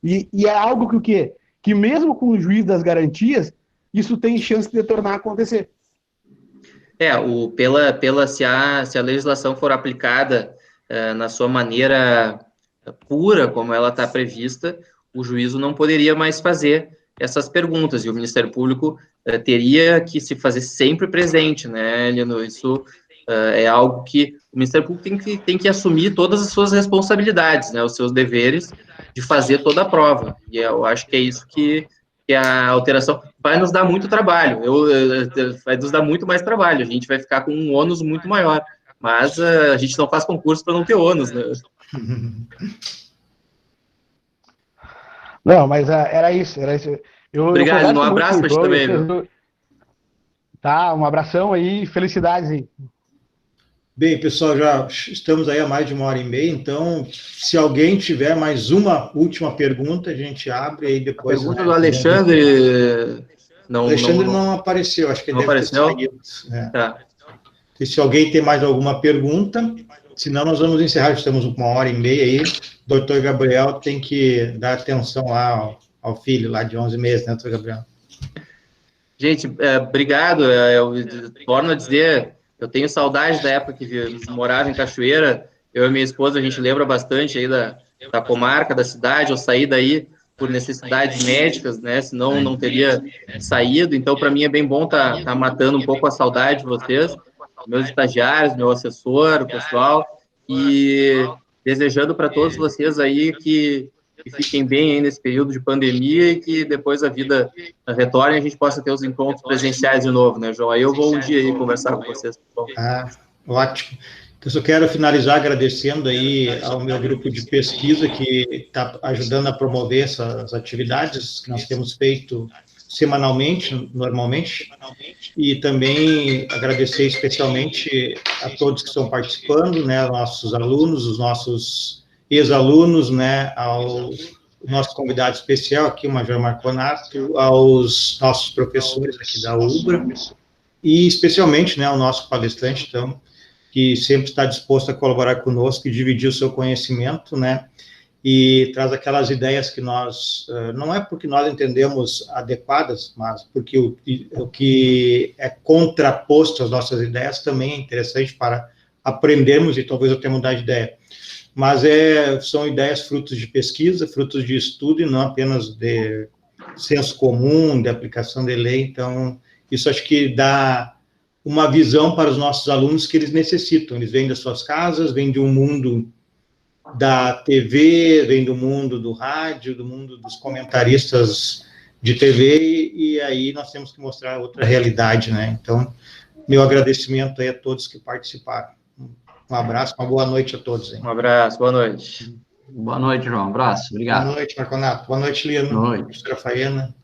E é algo que o quê? Que mesmo com o juiz das garantias, isso tem chance de tornar a acontecer. Se a legislação for aplicada na sua maneira pura, como ela está prevista, o juízo não poderia mais fazer essas perguntas, e o Ministério Público teria que se fazer sempre presente, né, Lino? Isso é algo que o Ministério Público tem que assumir todas as suas responsabilidades, né, os seus deveres de fazer toda a prova, e eu acho que é isso que a alteração vai nos dar muito trabalho, vai nos dar muito mais trabalho, a gente vai ficar com um ônus muito maior, mas a gente não faz concurso para não ter ônus, né? Não, mas era isso. Obrigado, um abraço para ti também, viu? Tá, um abração aí, felicidades aí. Bem, pessoal, já estamos aí há mais de 1h30, então, se alguém tiver mais uma última pergunta, a gente abre aí depois. A pergunta do Alexandre... Não apareceu, acho que ele deve ter saído. Tá. E se alguém tem mais alguma pergunta, senão nós vamos encerrar, estamos 1h30 aí, o doutor Gabriel tem que dar atenção lá ao filho, lá de 11 meses, né, doutor Gabriel? Gente, obrigado, eu torno a dizer... Eu tenho saudade da época que morava em Cachoeira, eu e minha esposa, a gente lembra bastante aí da comarca, da cidade, eu saí daí por necessidades médicas, né, senão não teria saído, então para mim é bem bom tá matando um pouco a saudade de vocês, meus estagiários, meu assessor, o pessoal, e desejando para todos vocês aí que fiquem bem aí nesse período de pandemia e que depois a vida retorne e a gente possa ter os encontros presenciais de novo, né, João? Aí eu vou um dia aí conversar com vocês. Ótimo. Então, eu só quero finalizar agradecendo aí ao meu grupo de pesquisa que está ajudando a promover essas atividades que nós temos feito semanalmente, normalmente, e também agradecer especialmente a todos que estão participando, né, nossos alunos, os nossos ex-alunos, né, ao nosso convidado especial aqui, o Major Marconato, aos nossos professores aqui da UBRA, e especialmente, né, ao nosso palestrante, então, que sempre está disposto a colaborar conosco e dividir o seu conhecimento, né, e traz aquelas ideias que nós, não é porque nós entendemos adequadas, mas porque o que é contraposto às nossas ideias também é interessante para aprendermos e talvez até mudar de ideia. Mas são ideias frutos de pesquisa, frutos de estudo e não apenas de senso comum, de aplicação de lei. Então, isso acho que dá uma visão para os nossos alunos que eles necessitam. Eles vêm das suas casas, vêm de um mundo da TV, vêm do mundo do rádio, do mundo dos comentaristas de TV, e aí nós temos que mostrar outra realidade, né? Então, meu agradecimento aí a todos que participaram. Um abraço, uma boa noite a todos. Hein? Um abraço, boa noite. Boa noite, João. Um abraço, obrigado. Boa noite, Marconato. Boa noite, Lino. Boa noite. Professora Faena.